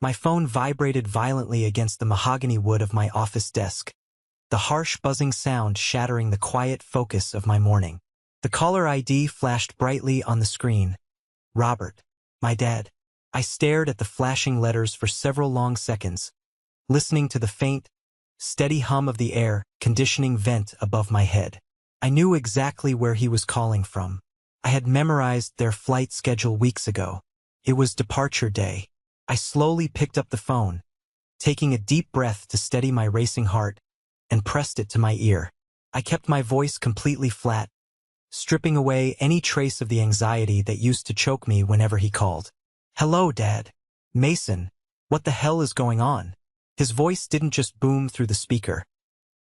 My phone vibrated violently against the mahogany wood of my office desk, the harsh buzzing sound shattering the quiet focus of my morning. The caller ID flashed brightly on the screen. Robert, my dad. I stared at the flashing letters for several long seconds, listening to the faint, steady hum of the air conditioning vent above my head. I knew exactly where he was calling from. I had memorized their flight schedule weeks ago. It was departure day. I slowly picked up the phone, taking a deep breath to steady my racing heart, and pressed it to my ear. I kept my voice completely flat, stripping away any trace of the anxiety that used to choke me whenever he called. Hello, Dad. Mason, what the hell is going on? His voice didn't just boom through the speaker.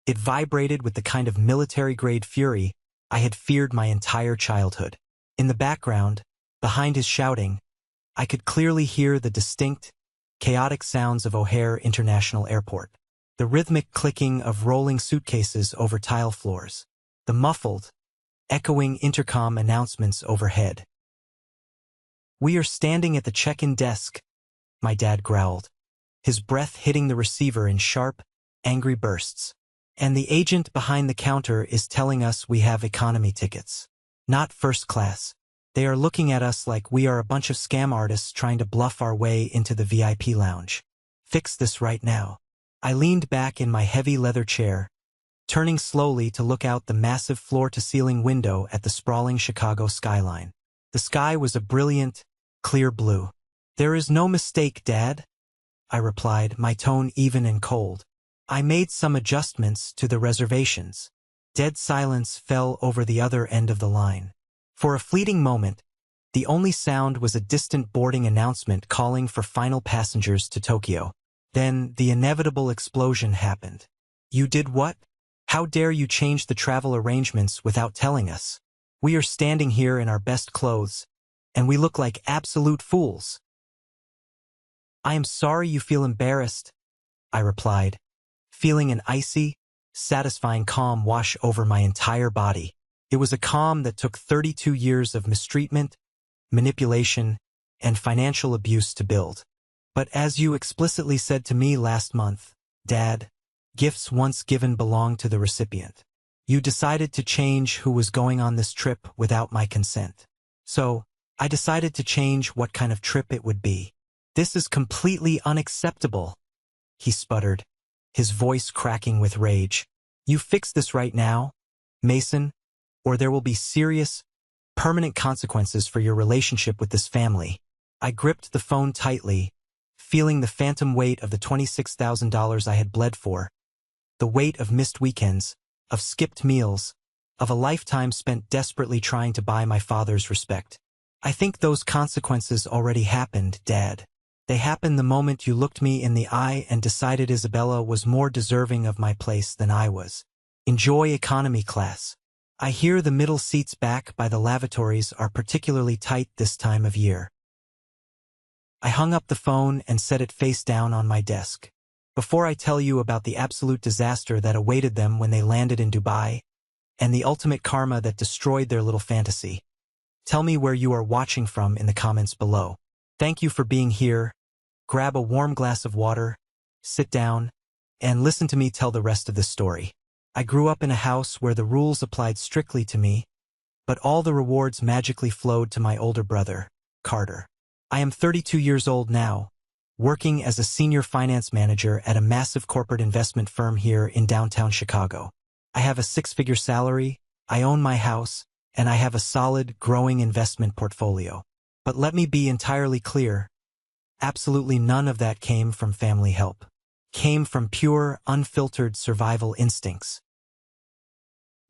It vibrated with the kind of military-grade fury I had feared my entire childhood. In the background, behind his shouting, I could clearly hear the distinct, chaotic sounds of O'Hare International Airport, the rhythmic clicking of rolling suitcases over tile floors, the muffled, echoing intercom announcements overhead. We are standing at the check-in desk, my dad growled, his breath hitting the receiver in sharp, angry bursts. And the agent behind the counter is telling us we have economy tickets, not first class. They are looking at us like we are a bunch of scam artists trying to bluff our way into the VIP lounge. Fix this right now. I leaned back in my heavy leather chair, turning slowly to look out the massive floor-to-ceiling window at the sprawling Chicago skyline. The sky was a brilliant, clear blue. There is no mistake, Dad, I replied, my tone even and cold. I made some adjustments to the reservations. Dead silence fell over the other end of the line. For a fleeting moment, the only sound was a distant boarding announcement calling for final passengers to Tokyo. Then the inevitable explosion happened. You did what? How dare you change the travel arrangements without telling us? We are standing here in our best clothes, and we look like absolute fools. I am sorry you feel embarrassed, I replied, feeling an icy, satisfying calm wash over my entire body. It was a calm that took 32 years of mistreatment, manipulation, and financial abuse to build. But as you explicitly said to me last month, Dad, gifts once given belong to the recipient. You decided to change who was going on this trip without my consent. So, I decided to change what kind of trip it would be. This is completely unacceptable, he sputtered, his voice cracking with rage. You fix this right now, Mason, or there will be serious, permanent consequences for your relationship with this family. I gripped the phone tightly, feeling the phantom weight of the $26,000 I had bled for, the weight of missed weekends, of skipped meals, of a lifetime spent desperately trying to buy my father's respect. I think those consequences already happened, Dad. They happened the moment you looked me in the eye and decided Isabella was more deserving of my place than I was. Enjoy economy class. I hear the middle seats back by the lavatories are particularly tight this time of year. I hung up the phone and set it face down on my desk. Before I tell you about the absolute disaster that awaited them when they landed in Dubai, and the ultimate karma that destroyed their little fantasy, tell me where you are watching from in the comments below. Thank you for being here. Grab a warm glass of water, sit down, and listen to me tell the rest of this story. I grew up in a house where the rules applied strictly to me, but all the rewards magically flowed to my older brother, Carter. I am 32 years old now, working as a senior finance manager at a massive corporate investment firm here in downtown Chicago. I have a six-figure salary, I own my house, and I have a solid, growing investment portfolio. But let me be entirely clear, absolutely none of that came from family help. Came from pure, unfiltered survival instincts.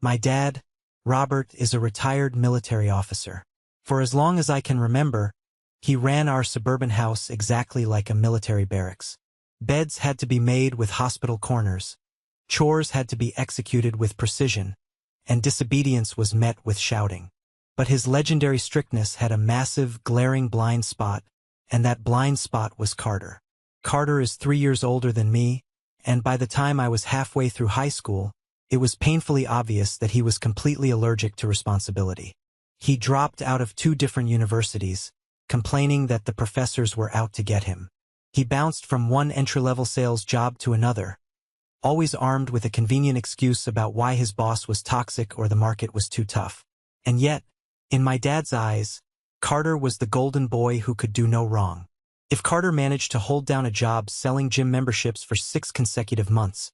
My dad, Robert, is a retired military officer. For as long as I can remember, he ran our suburban house exactly like a military barracks. Beds had to be made with hospital corners, chores had to be executed with precision, and disobedience was met with shouting. But his legendary strictness had a massive, glaring blind spot, and that blind spot was Carter. Carter is 3 years older than me, and by the time I was halfway through high school, it was painfully obvious that he was completely allergic to responsibility. He dropped out of 2 different universities, complaining that the professors were out to get him. He bounced from one entry-level sales job to another, always armed with a convenient excuse about why his boss was toxic or the market was too tough. And yet, in my dad's eyes, Carter was the golden boy who could do no wrong. If Carter managed to hold down a job selling gym memberships for 6 consecutive months,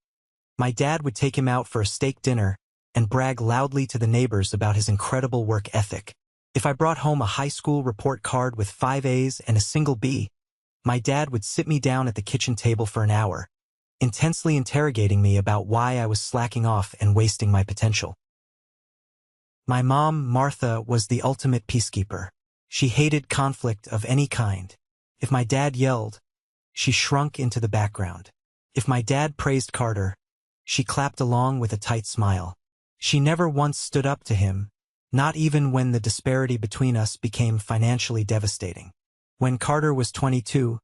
my dad would take him out for a steak dinner and brag loudly to the neighbors about his incredible work ethic. If I brought home a high school report card with 5 A's and a single B, my dad would sit me down at the kitchen table for an hour, intensely interrogating me about why I was slacking off and wasting my potential. My mom, Martha, was the ultimate peacekeeper. She hated conflict of any kind. If my dad yelled, she shrunk into the background. If my dad praised Carter, she clapped along with a tight smile. She never once stood up to him, not even when the disparity between us became financially devastating. When Carter was 22,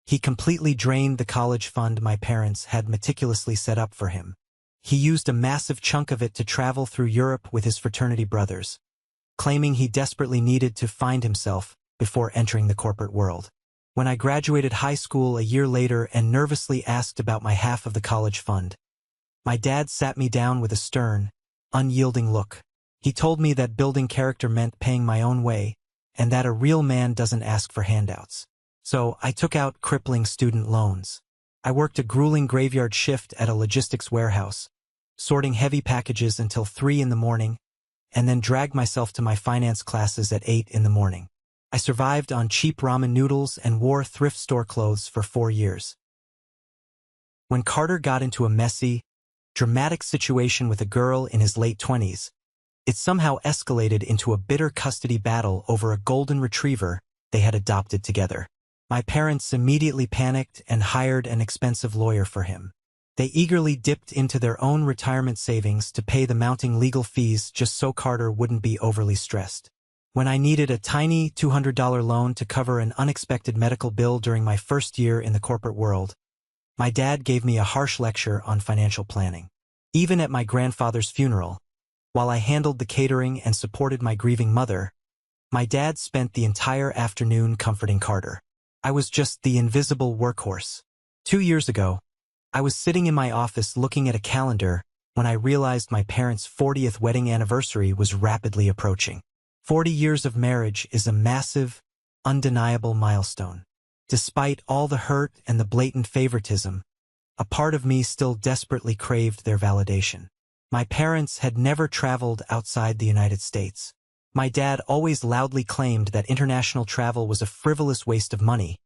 he completely drained the college fund my parents had meticulously set up for him. He used a massive chunk of it to travel through Europe with his fraternity brothers, claiming he desperately needed to find himself before entering the corporate world. When I graduated high school a year later and nervously asked about my half of the college fund, my dad sat me down with a stern, unyielding look. He told me that building character meant paying my own way, and that a real man doesn't ask for handouts. So I took out crippling student loans. I worked a grueling graveyard shift at a logistics warehouse, sorting heavy packages until 3 in the morning, and then dragged myself to my finance classes at 8 in the morning. I survived on cheap ramen noodles and wore thrift store clothes for 4 years. When Carter got into a messy, dramatic situation with a girl in his late 20s, it somehow escalated into a bitter custody battle over a golden retriever they had adopted together. My parents immediately panicked and hired an expensive lawyer for him. They eagerly dipped into their own retirement savings to pay the mounting legal fees just so Carter wouldn't be overly stressed. When I needed a tiny $200 loan to cover an unexpected medical bill during my first year in the corporate world, my dad gave me a harsh lecture on financial planning. Even at my grandfather's funeral, while I handled the catering and supported my grieving mother, my dad spent the entire afternoon comforting Carter. I was just the invisible workhorse. 2 years ago, I was sitting in my office looking at a calendar when I realized my parents' 40th wedding anniversary was rapidly approaching. 40 years of marriage is a massive, undeniable milestone. Despite all the hurt and the blatant favoritism, a part of me still desperately craved their validation. My parents had never traveled outside the United States. My dad always loudly claimed that international travel was a frivolous waste of money,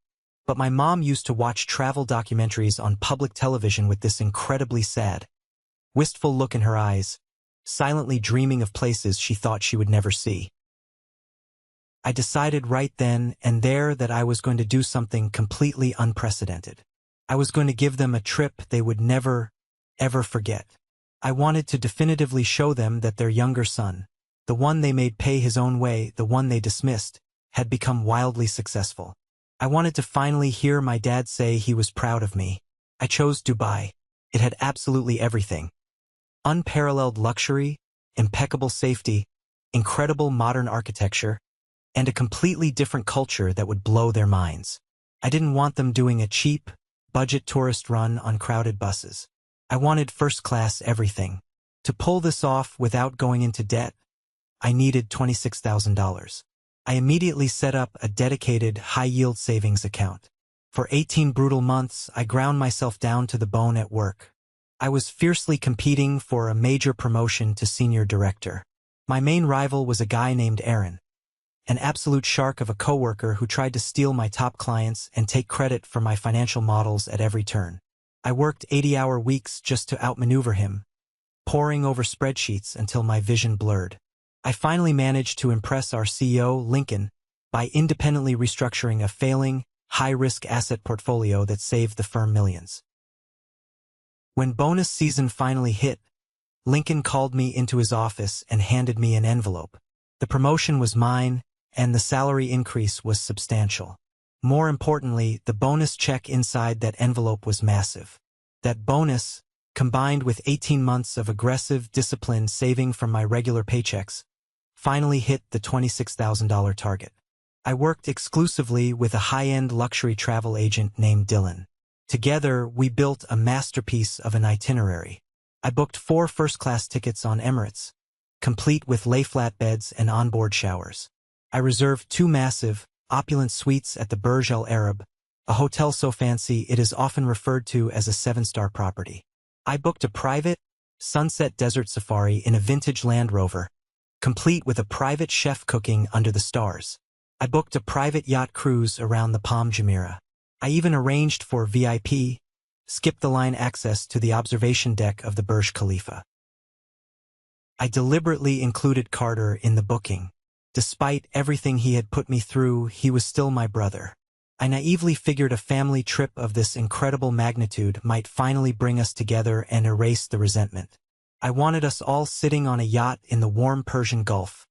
but my mom used to watch travel documentaries on public television with this incredibly sad, wistful look in her eyes, silently dreaming of places she thought she would never see. I decided right then and there that I was going to do something completely unprecedented. I was going to give them a trip they would never, ever forget. I wanted to definitively show them that their younger son, the one they made pay his own way, the one they dismissed, had become wildly successful. I wanted to finally hear my dad say he was proud of me. I chose Dubai. It had absolutely everything. Unparalleled luxury, impeccable safety, incredible modern architecture, and a completely different culture that would blow their minds. I didn't want them doing a cheap, budget tourist run on crowded buses. I wanted first-class everything. To pull this off without going into debt, I needed $26,000. I immediately set up a dedicated, high-yield savings account. For 18 brutal months, I ground myself down to the bone at work. I was fiercely competing for a major promotion to senior director. My main rival was a guy named Aaron, an absolute shark of a coworker who tried to steal my top clients and take credit for my financial models at every turn. I worked 80-hour weeks just to outmaneuver him, poring over spreadsheets until my vision blurred. I finally managed to impress our CEO, Lincoln, by independently restructuring a failing, high-risk asset portfolio that saved the firm millions. When bonus season finally hit, Lincoln called me into his office and handed me an envelope. The promotion was mine, and the salary increase was substantial. More importantly, the bonus check inside that envelope was massive. That bonus, combined with 18 months of aggressive, disciplined saving from my regular paychecks, finally hit the $26,000 target. I worked exclusively with a high-end luxury travel agent named Dylan. Together, we built a masterpiece of an itinerary. I booked 4 first-class tickets on Emirates, complete with lay-flat beds and onboard showers. I reserved 2 massive, opulent suites at the Burj Al Arab, a hotel so fancy it is often referred to as a 7-star property. I booked a private, sunset desert safari in a vintage Land Rover, complete with a private chef cooking under the stars. I booked a private yacht cruise around the Palm Jumeirah. I even arranged for VIP, skip-the-line access to the observation deck of the Burj Khalifa. I deliberately included Carter in the booking. Despite everything he had put me through, he was still my brother. I naively figured a family trip of this incredible magnitude might finally bring us together and erase the resentment. I wanted us all sitting on a yacht in the warm Persian Gulf,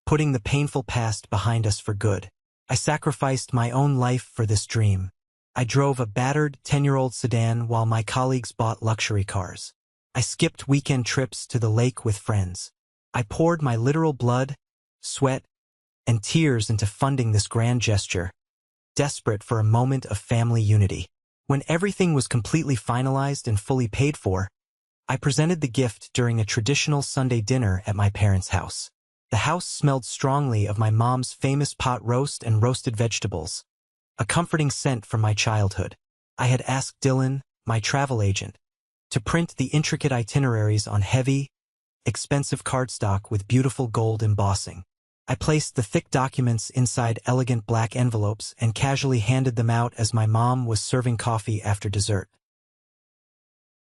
putting the painful past behind us for good. I sacrificed my own life for this dream. I drove a battered 10-year-old sedan while my colleagues bought luxury cars. I skipped weekend trips to the lake with friends. I poured my literal blood, sweat, and tears into funding this grand gesture, desperate for a moment of family unity. When everything was completely finalized and fully paid for, I presented the gift during a traditional Sunday dinner at my parents' house. The house smelled strongly of my mom's famous pot roast and roasted vegetables, a comforting scent from my childhood. I had asked Dylan, my travel agent, to print the intricate itineraries on heavy, expensive cardstock with beautiful gold embossing. I placed the thick documents inside elegant black envelopes and casually handed them out as my mom was serving coffee after dessert.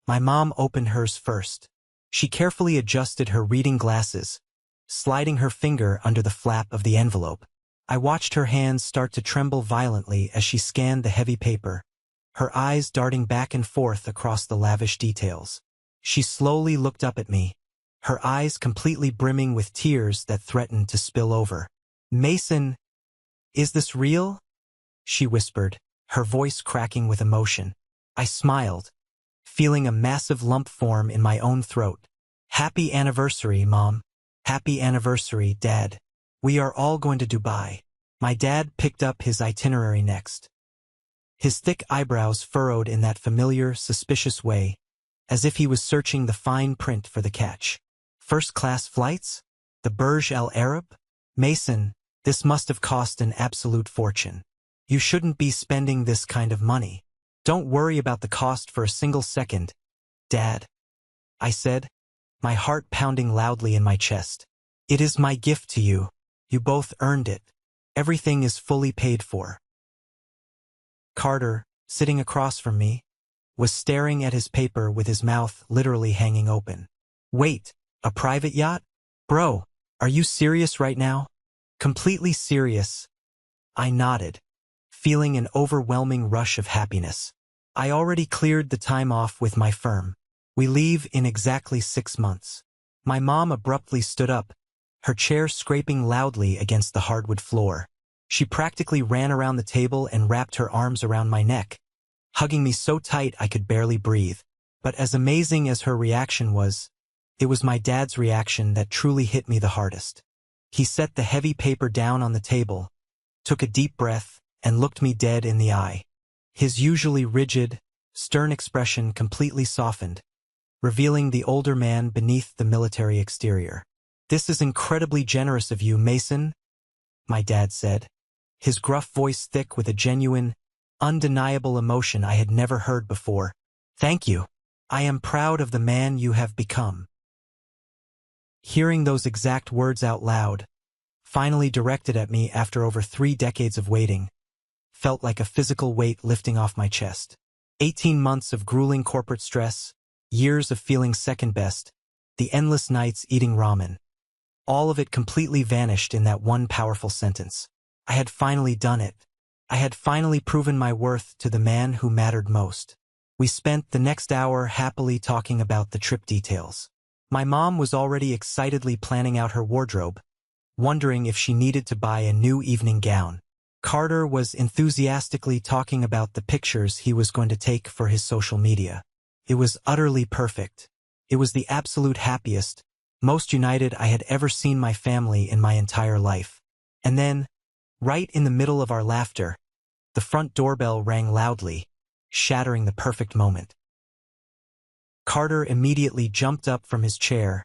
My mom opened hers first. She carefully adjusted her reading glasses, sliding her finger under the flap of the envelope. I watched her hands start to tremble violently as she scanned the heavy paper, her eyes darting back and forth across the lavish details. She slowly looked up at me, her eyes completely brimming with tears that threatened to spill over. "Mason, is this real?" she whispered, her voice cracking with emotion. I smiled, feeling a massive lump form in my own throat. "Happy anniversary, Mom. Happy anniversary, Dad. We are all going to Dubai." My dad picked up his itinerary next. His thick eyebrows furrowed in that familiar, suspicious way, as if he was searching the fine print for the catch. "First-class flights? The Burj Al Arab? Mason, this must have cost an absolute fortune. You shouldn't be spending this kind of money. Don't worry about the cost for a single second, Dad," I said, my heart pounding loudly in my chest. "It is my gift to you. You both earned it. Everything is fully paid for." Carter, sitting across from me, was staring at his paper with his mouth literally hanging open. "Wait, a private yacht? Bro, are you serious right now?" "Completely serious," I nodded, feeling an overwhelming rush of happiness. "I already cleared the time off with my firm. We leave in exactly 6 months." My mom abruptly stood up, her chair scraping loudly against the hardwood floor. She practically ran around the table and wrapped her arms around my neck, hugging me so tight I could barely breathe. But as amazing as her reaction was, it was my dad's reaction that truly hit me the hardest. He set the heavy paper down on the table, took a deep breath, and looked me dead in the eye. His usually rigid, stern expression completely softened, revealing the older man beneath the military exterior. "This is incredibly generous of you, Mason," my dad said, his gruff voice thick with a genuine, undeniable emotion I had never heard before. "Thank you. I am proud of the man you have become." Hearing those exact words out loud, finally directed at me after over 3 decades of waiting, felt like a physical weight lifting off my chest. 18 months of grueling corporate stress, years of feeling second best, the endless nights eating ramen. All of it completely vanished in that one powerful sentence. I had finally done it. I had finally proven my worth to the man who mattered most. We spent the next hour happily talking about the trip details. My mom was already excitedly planning out her wardrobe, wondering if she needed to buy a new evening gown. Carter was enthusiastically talking about the pictures he was going to take for his social media. It was utterly perfect. It was the absolute happiest, most united I had ever seen my family in my entire life. And then, Right in the middle of our laughter, the front doorbell rang loudly, shattering the perfect moment. Carter immediately jumped up from his chair,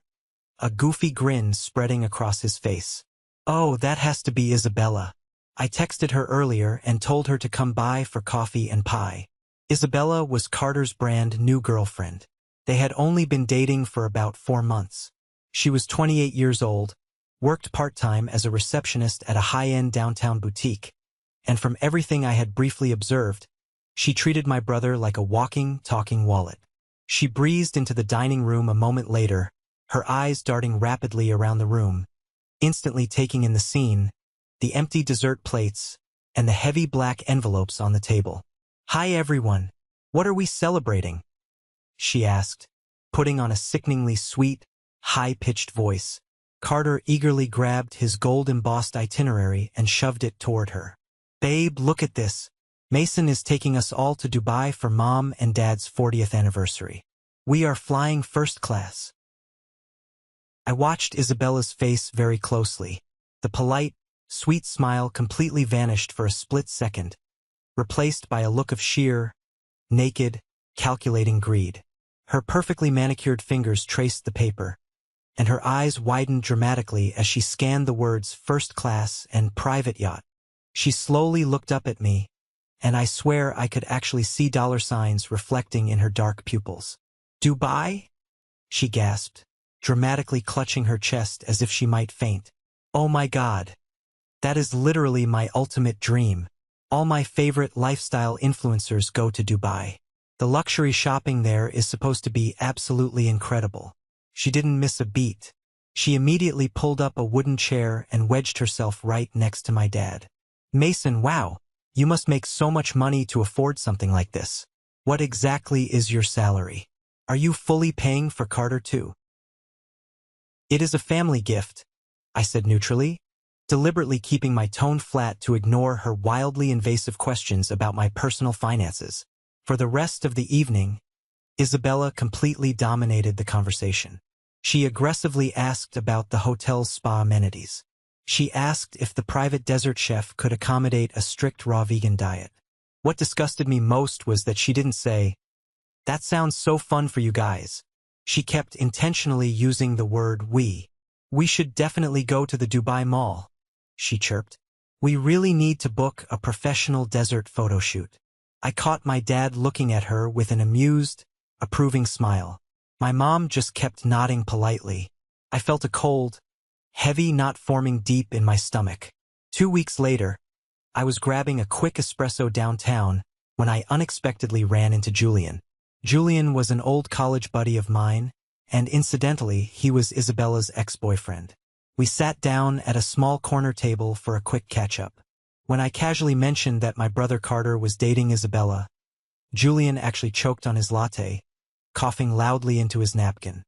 a goofy grin spreading across his face. "Oh, that has to be Isabella. I texted her earlier and told her to come by for coffee and pie." Isabella was Carter's brand new girlfriend. They had only been dating for about 4 months. She was 28 years old, worked part-time as a receptionist at a high-end downtown boutique, and from everything I had briefly observed, she treated my brother like a walking, talking wallet. She breezed into the dining room a moment later, her eyes darting rapidly around the room, instantly taking in the scene, the empty dessert plates, and the heavy black envelopes on the table. "Hi everyone. What are we celebrating?" she asked, putting on a sickeningly sweet, high-pitched voice. Carter eagerly grabbed his gold-embossed itinerary and shoved it toward her. "Babe, look at this. Mason is taking us all to Dubai for Mom and Dad's 40th anniversary. We are flying first class." I watched Isabella's face very closely. The polite, sweet smile completely vanished for a split second, replaced by a look of sheer, naked, calculating greed. Her perfectly manicured fingers traced the paper, and her eyes widened dramatically as she scanned the words first class and private yacht. She slowly looked up at me, and I swear I could actually see dollar signs reflecting in her dark pupils. "Dubai?" she gasped, dramatically clutching her chest as if she might faint. "Oh my God. That is literally my ultimate dream. All my favorite lifestyle influencers go to Dubai. The luxury shopping there is supposed to be absolutely incredible." She didn't miss a beat. She immediately pulled up a wooden chair and wedged herself right next to my dad. "Mason, wow, you must make so much money to afford something like this. What exactly is your salary? Are you fully paying for Carter too?" "It is a family gift," I said neutrally, deliberately keeping my tone flat to ignore her wildly invasive questions about my personal finances. For the rest of the evening, Isabella completely dominated the conversation. She aggressively asked about the hotel's spa amenities. She asked if the private desert chef could accommodate a strict raw vegan diet. What disgusted me most was that she didn't say, "That sounds so fun for you guys." She kept intentionally using the word we. "We should definitely go to the Dubai Mall," she chirped. "We really need to book a professional desert photo shoot." I caught my dad looking at her with an amused, approving smile. My mom just kept nodding politely. I felt a cold, heavy knot forming deep in my stomach. 2 weeks later, I was grabbing a quick espresso downtown when I unexpectedly ran into Julian. Julian was an old college buddy of mine, and incidentally, he was Isabella's ex-boyfriend. We sat down at a small corner table for a quick catch-up. When I casually mentioned that my brother Carter was dating Isabella, Julian actually choked on his latte, coughing loudly into his napkin.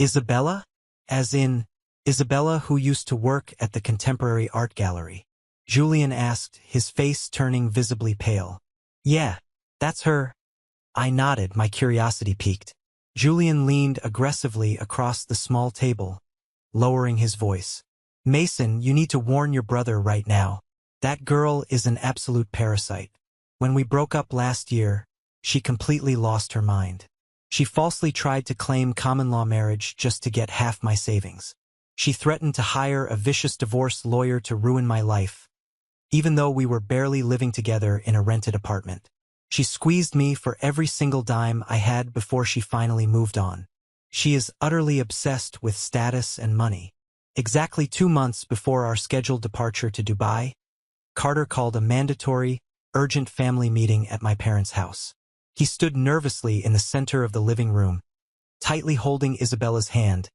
"Isabella? As in, Isabella who used to work at the Contemporary Art Gallery?" Julian asked, his face turning visibly pale. "Yeah, that's her." I nodded, my curiosity piqued. Julian leaned aggressively across the small table, lowering his voice. "Mason, you need to warn your brother right now. That girl is an absolute parasite. When we broke up last year, she completely lost her mind. She falsely tried to claim common-law marriage just to get half my savings. She threatened to hire a vicious divorce lawyer to ruin my life, even though we were barely living together in a rented apartment. She squeezed me for every single dime I had before she finally moved on. She is utterly obsessed with status and money." Exactly 2 months before our scheduled departure to Dubai, Carter called a mandatory, urgent family meeting at my parents' house. He stood nervously in the center of the living room, tightly holding Isabella's hand,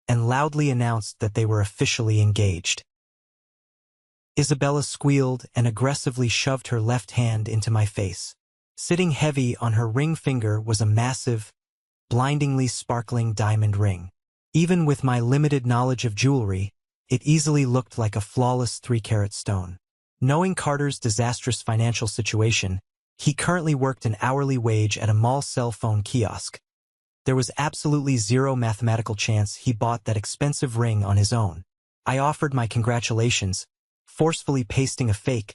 and loudly announced that they were officially engaged. Isabella squealed and aggressively shoved her left hand into my face. Sitting heavy on her ring finger was a massive, blindingly sparkling diamond ring. Even with my limited knowledge of jewelry, it easily looked like a flawless 3-carat stone. Knowing Carter's disastrous financial situation, he currently worked an hourly wage at a mall cell phone kiosk. There was absolutely zero mathematical chance he bought that expensive ring on his own. I offered my congratulations, forcefully pasting a fake,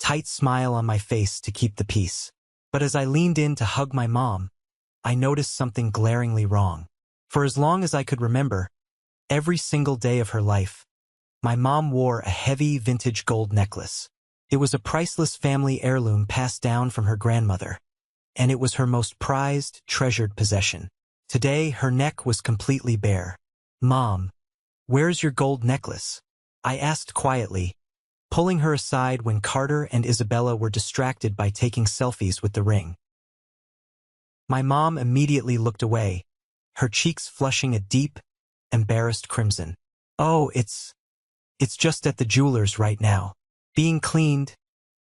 tight smile on my face to keep the peace. But as I leaned in to hug my mom, I noticed something glaringly wrong. For as long as I could remember, every single day of her life, my mom wore a heavy vintage gold necklace. It was a priceless family heirloom passed down from her grandmother, and it was her most prized, treasured possession. Today, her neck was completely bare. "Mom, where's your gold necklace?" I asked quietly, pulling her aside when Carter and Isabella were distracted by taking selfies with the ring. My mom immediately looked away, her cheeks flushing a deep, embarrassed crimson. "Oh, it's just at the jeweler's right now. Being cleaned,"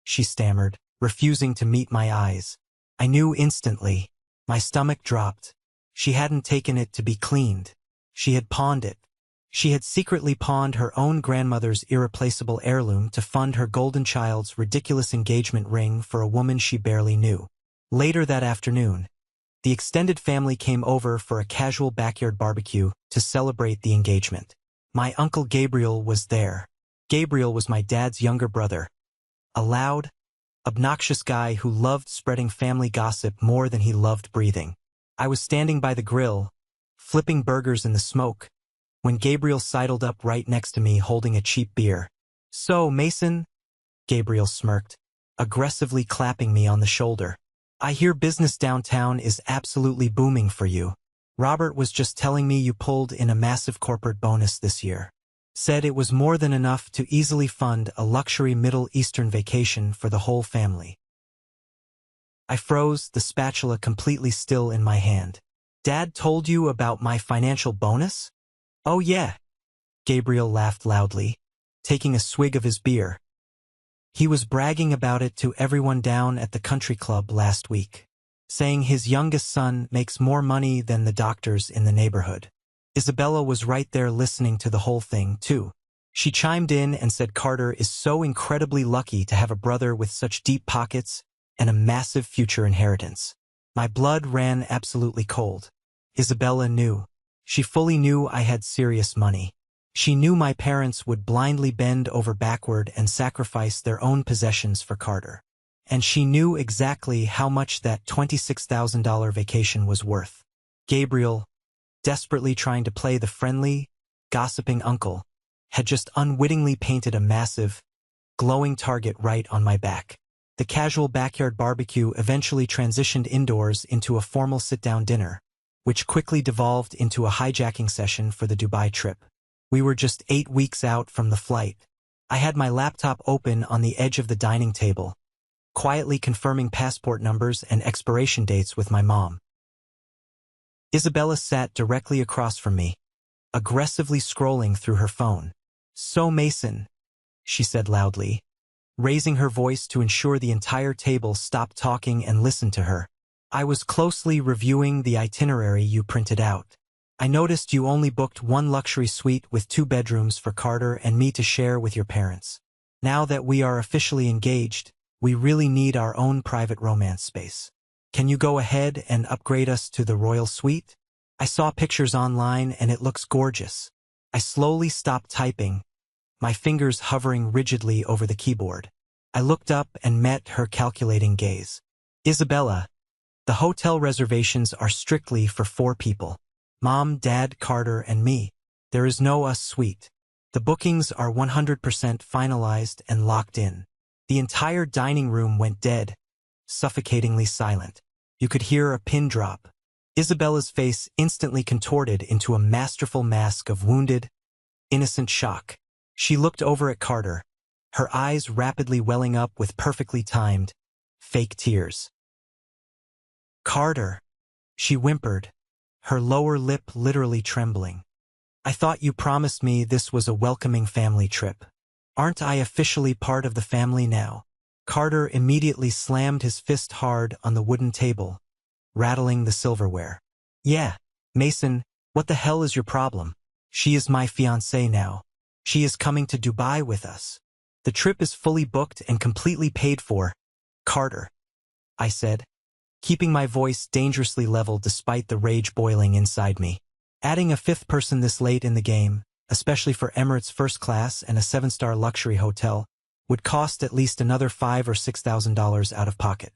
she stammered, refusing to meet my eyes. I knew instantly. My stomach dropped. She hadn't taken it to be cleaned. She had pawned it. She had secretly pawned her own grandmother's irreplaceable heirloom to fund her golden child's ridiculous engagement ring for a woman she barely knew. Later that afternoon, the extended family came over for a casual backyard barbecue to celebrate the engagement. My Uncle Gabriel was there. Gabriel was my dad's younger brother, a loud, obnoxious guy who loved spreading family gossip more than he loved breathing. I was standing by the grill, flipping burgers in the smoke, when Gabriel sidled up right next to me holding a cheap beer. "So, Mason," Gabriel smirked, aggressively clapping me on the shoulder, "I hear business downtown is absolutely booming for you. Robert was just telling me you pulled in a massive corporate bonus this year. Said it was more than enough to easily fund a luxury Middle Eastern vacation for the whole family." I froze, the spatula completely still in my hand. "Dad told you about my financial bonus?" "Oh yeah," Gabriel laughed loudly, taking a swig of his beer. "He was bragging about it to everyone down at the country club last week, saying his youngest son makes more money than the doctors in the neighborhood." Isabella was right there listening to the whole thing, too. She chimed in and said Carter is so incredibly lucky to have a brother with such deep pockets and a massive future inheritance. My blood ran absolutely cold. Isabella knew. She fully knew I had serious money. She knew my parents would blindly bend over backward and sacrifice their own possessions for Carter. And she knew exactly how much that $26,000 vacation was worth. Gabriel, desperately trying to play the friendly, gossiping uncle, had just unwittingly painted a massive, glowing target right on my back. The casual backyard barbecue eventually transitioned indoors into a formal sit-down dinner, which quickly devolved into a hijacking session for the Dubai trip. We were just 8 weeks out from the flight. I had my laptop open on the edge of the dining table, quietly confirming passport numbers and expiration dates with my mom. Isabella sat directly across from me, aggressively scrolling through her phone. "So Mason," she said loudly, raising her voice to ensure the entire table stopped talking and listened to her. "I was closely reviewing the itinerary you printed out. I noticed you only booked one luxury suite with 2 bedrooms for Carter and me to share with your parents. Now that we are officially engaged, we really need our own private romance space. Can you go ahead and upgrade us to the royal suite? I saw pictures online and it looks gorgeous." I slowly stopped typing, my fingers hovering rigidly over the keyboard. I looked up and met her calculating gaze. "Isabella, the hotel reservations are strictly for 4 people. Mom, Dad, Carter, and me. There is no us suite. The bookings are 100% finalized and locked in." The entire dining room went dead, suffocatingly silent. You could hear a pin drop. Isabella's face instantly contorted into a masterful mask of wounded, innocent shock. She looked over at Carter, her eyes rapidly welling up with perfectly timed, fake tears. "Carter," she whimpered, her lower lip literally trembling. "I thought you promised me this was a welcoming family trip. Aren't I officially part of the family now?" Carter immediately slammed his fist hard on the wooden table, rattling the silverware. "Yeah, Mason, what the hell is your problem? She is my fiancée now. She is coming to Dubai with us. The trip is fully booked and completely paid for." "Carter," I said, keeping my voice dangerously level despite the rage boiling inside me. Adding a 5th person this late in the game, especially for Emirates first class and a 7-star luxury hotel, would cost at least another $5,000 or $6,000 out of pocket.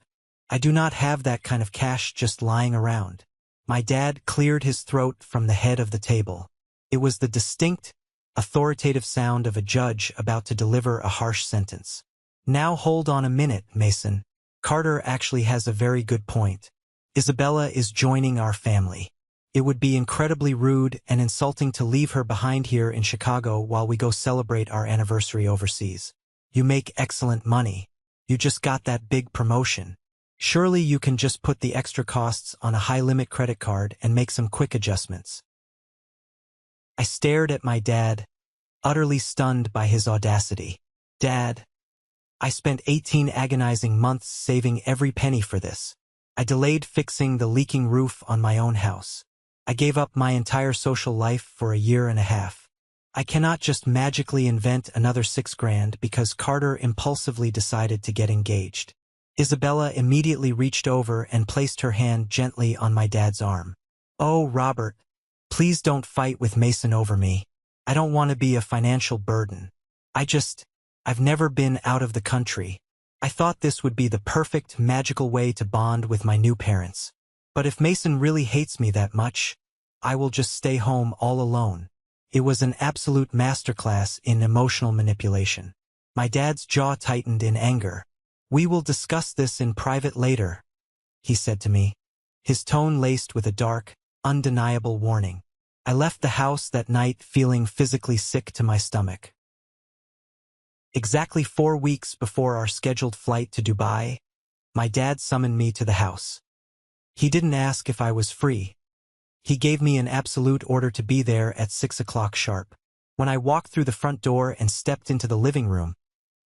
I do not have that kind of cash just lying around. My dad cleared his throat from the head of the table. It was the distinct, authoritative sound of a judge about to deliver a harsh sentence. Now hold on a minute, Mason. Carter actually has a very good point. Isabella is joining our family. It would be incredibly rude and insulting to leave her behind here in Chicago while we go celebrate our anniversary overseas. You make excellent money. You just got that big promotion. Surely you can just put the extra costs on a high-limit credit card and make some quick adjustments. I stared at my dad, utterly stunned by his audacity. Dad, I spent 18 agonizing months saving every penny for this. I delayed fixing the leaking roof on my own house. I gave up my entire social life for a year and a half. I cannot just magically invent another $6,000 because Carter impulsively decided to get engaged. Isabella immediately reached over and placed her hand gently on my dad's arm. Oh, Robert, please don't fight with Mason over me. I don't want to be a financial burden. I've never been out of the country. I thought this would be the perfect, magical way to bond with my new parents. But if Mason really hates me that much, I will just stay home all alone. It was an absolute masterclass in emotional manipulation. My dad's jaw tightened in anger. We will discuss this in private later, he said to me, his tone laced with a dark, undeniable warning. I left the house that night feeling physically sick to my stomach. Exactly 4 weeks before our scheduled flight to Dubai, my dad summoned me to the house. He didn't ask if I was free. He gave me an absolute order to be there at 6 o'clock sharp. When I walked through the front door and stepped into the living room,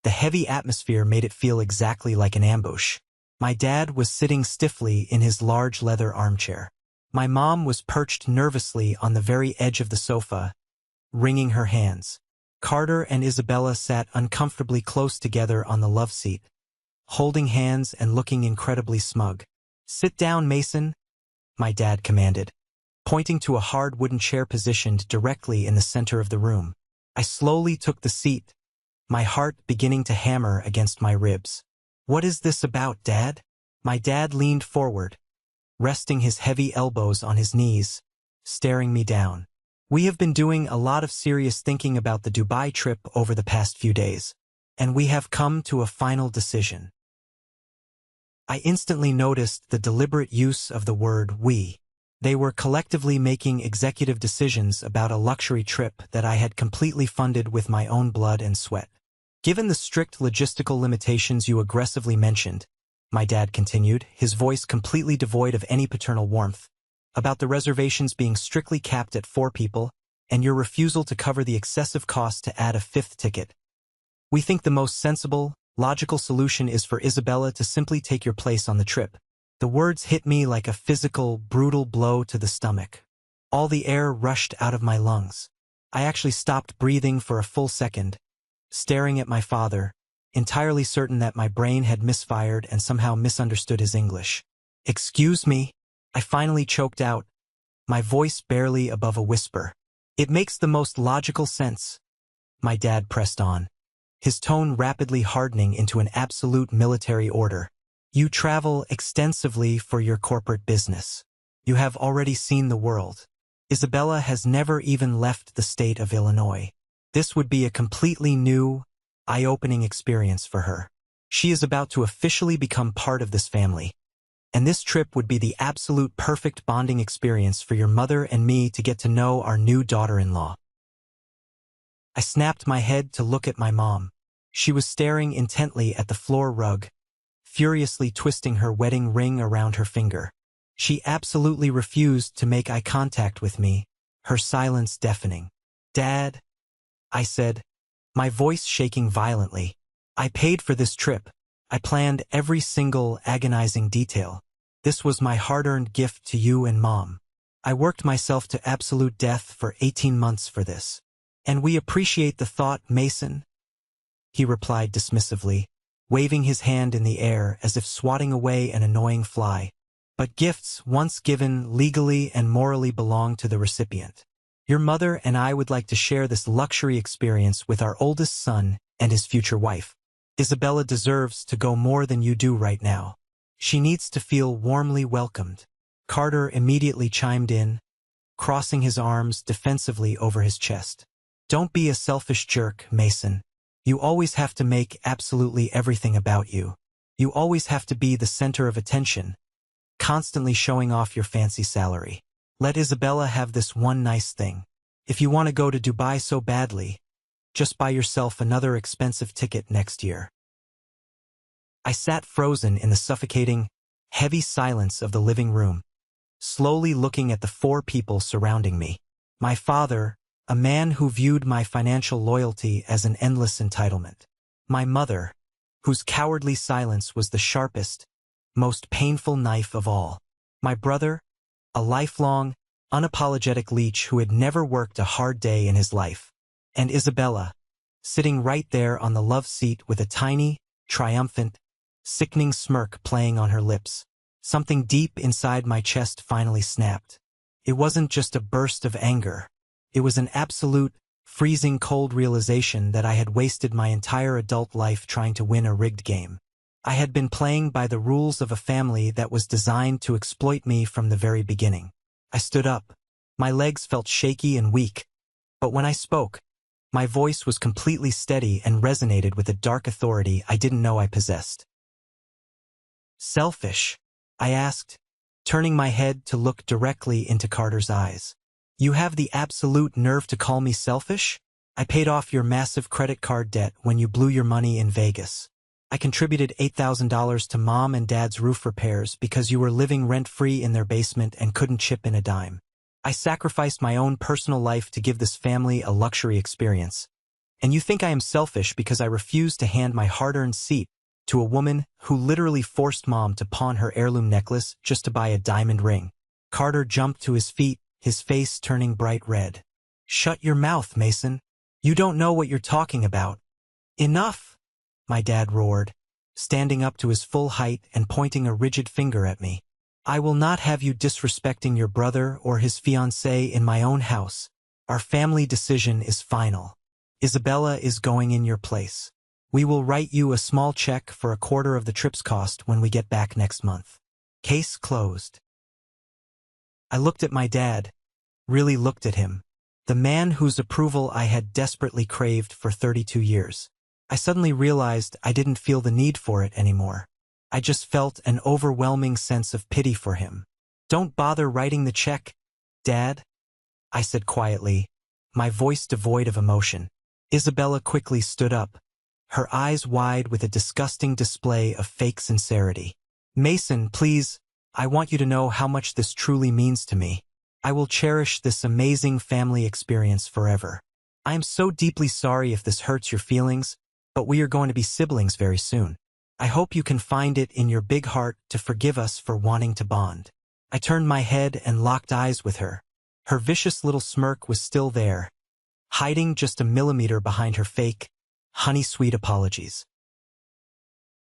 the heavy atmosphere made it feel exactly like an ambush. My dad was sitting stiffly in his large leather armchair. My mom was perched nervously on the very edge of the sofa, wringing her hands. Carter and Isabella sat uncomfortably close together on the love seat, holding hands and looking incredibly smug. Sit down, Mason, my dad commanded, pointing to a hard wooden chair positioned directly in the center of the room. I slowly took the seat, my heart beginning to hammer against my ribs. What is this about, Dad? My dad leaned forward, resting his heavy elbows on his knees, staring me down. We have been doing a lot of serious thinking about the Dubai trip over the past few days, and we have come to a final decision. I instantly noticed the deliberate use of the word we. They were collectively making executive decisions about a luxury trip that I had completely funded with my own blood and sweat. Given the strict logistical limitations you aggressively mentioned, my dad continued, his voice completely devoid of any paternal warmth, about the reservations being strictly capped at 4 people, and your refusal to cover the excessive cost to add a 5th ticket. We think the most sensible, logical solution is for Isabella to simply take your place on the trip. The words hit me like a physical, brutal blow to the stomach. All the air rushed out of my lungs. I actually stopped breathing for a full second, staring at my father, entirely certain that my brain had misfired and somehow misunderstood his English. Excuse me, I finally choked out, my voice barely above a whisper. It makes the most logical sense, my dad pressed on, his tone rapidly hardening into an absolute military order. You travel extensively for your corporate business. You have already seen the world. Isabella has never even left the state of Illinois. This would be a completely new, eye-opening experience for her. She is about to officially become part of this family, and this trip would be the absolute perfect bonding experience for your mother and me to get to know our new daughter-in-law. I snapped my head to look at my mom. She was staring intently at the floor rug, furiously twisting her wedding ring around her finger. She absolutely refused to make eye contact with me, her silence deafening. Dad, I said, my voice shaking violently. I paid for this trip. I planned every single agonizing detail. This was my hard-earned gift to you and Mom. I worked myself to absolute death for 18 months for this. And we appreciate the thought, Mason, he replied dismissively, waving his hand in the air as if swatting away an annoying fly. But gifts once given legally and morally belong to the recipient. Your mother and I would like to share this luxury experience with our oldest son and his future wife. Isabella deserves to go more than you do right now. She needs to feel warmly welcomed. Carter immediately chimed in, crossing his arms defensively over his chest. Don't be a selfish jerk, Mason. You always have to make absolutely everything about you. You always have to be the center of attention, constantly showing off your fancy salary. Let Isabella have this one nice thing. If you want to go to Dubai so badly, just buy yourself another expensive ticket next year. I sat frozen in the suffocating, heavy silence of the living room, slowly looking at the four people surrounding me. My father, a man who viewed my financial loyalty as an endless entitlement. My mother, whose cowardly silence was the sharpest, most painful knife of all. My brother, a lifelong, unapologetic leech who had never worked a hard day in his life. And Isabella, sitting right there on the love seat with a tiny, triumphant, sickening smirk playing on her lips. Something deep inside my chest finally snapped. It wasn't just a burst of anger. It was an absolute, freezing cold realization that I had wasted my entire adult life trying to win a rigged game. I had been playing by the rules of a family that was designed to exploit me from the very beginning. I stood up. My legs felt shaky and weak, but when I spoke, my voice was completely steady and resonated with a dark authority I didn't know I possessed. Selfish? I asked, turning my head to look directly into Carter's eyes. You have the absolute nerve to call me selfish? I paid off your massive credit card debt when you blew your money in Vegas. I contributed $8,000 to Mom and Dad's roof repairs because you were living rent-free in their basement and couldn't chip in a dime. I sacrificed my own personal life to give this family a luxury experience. And you think I am selfish because I refused to hand my hard-earned seat to a woman who literally forced Mom to pawn her heirloom necklace just to buy a diamond ring. Carter jumped to his feet, his face turning bright red. Shut your mouth, Mason. You don't know what you're talking about. Enough, my dad roared, standing up to his full height and pointing a rigid finger at me. I will not have you disrespecting your brother or his fiancée in my own house. Our family decision is final. Isabella is going in your place. We will write you a small check for a quarter of the trip's cost when we get back next month. Case closed. I looked at my dad, really looked at him, the man whose approval I had desperately craved for 32 years. I suddenly realized I didn't feel the need for it anymore. I just felt an overwhelming sense of pity for him. Don't bother writing the check, Dad, I said quietly, my voice devoid of emotion. Isabella quickly stood up, her eyes wide with a disgusting display of fake sincerity. Mason, please, I want you to know how much this truly means to me. I will cherish this amazing family experience forever. I am so deeply sorry if this hurts your feelings, but we are going to be siblings very soon. I hope you can find it in your big heart to forgive us for wanting to bond. I turned my head and locked eyes with her. Her vicious little smirk was still there, hiding just a millimeter behind her fake, honey-sweet apologies.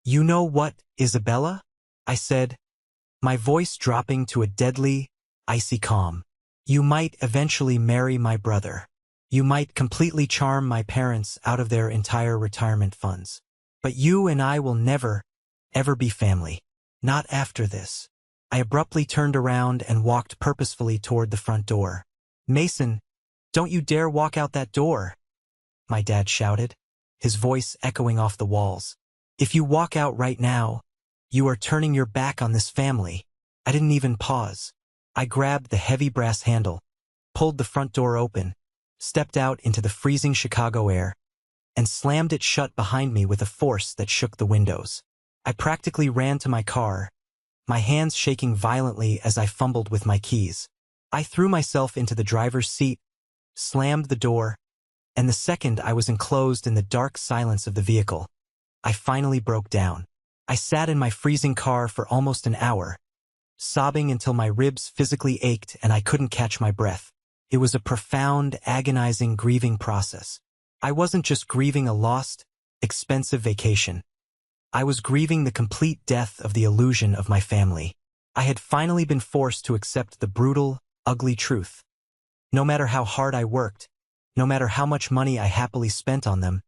You know what, Isabella? I said, my voice dropping to a deadly, icy calm. You might eventually marry my brother. You might completely charm my parents out of their entire retirement funds. But you and I will never, ever be family. Not after this. I abruptly turned around and walked purposefully toward the front door. Mason, don't you dare walk out that door, my dad shouted, his voice echoing off the walls. If you walk out right now, you are turning your back on this family. I didn't even pause. I grabbed the heavy brass handle, pulled the front door open, stepped out into the freezing Chicago air, and slammed it shut behind me with a force that shook the windows. I practically ran to my car, my hands shaking violently as I fumbled with my keys. I threw myself into the driver's seat, slammed the door, and the second I was enclosed in the dark silence of the vehicle, I finally broke down. I sat in my freezing car for almost an hour, sobbing until my ribs physically ached and I couldn't catch my breath. It was a profound, agonizing grieving process. I wasn't just grieving a lost, expensive vacation. I was grieving the complete death of the illusion of my family. I had finally been forced to accept the brutal, ugly truth. No matter how hard I worked, no matter how much money I happily spent on them,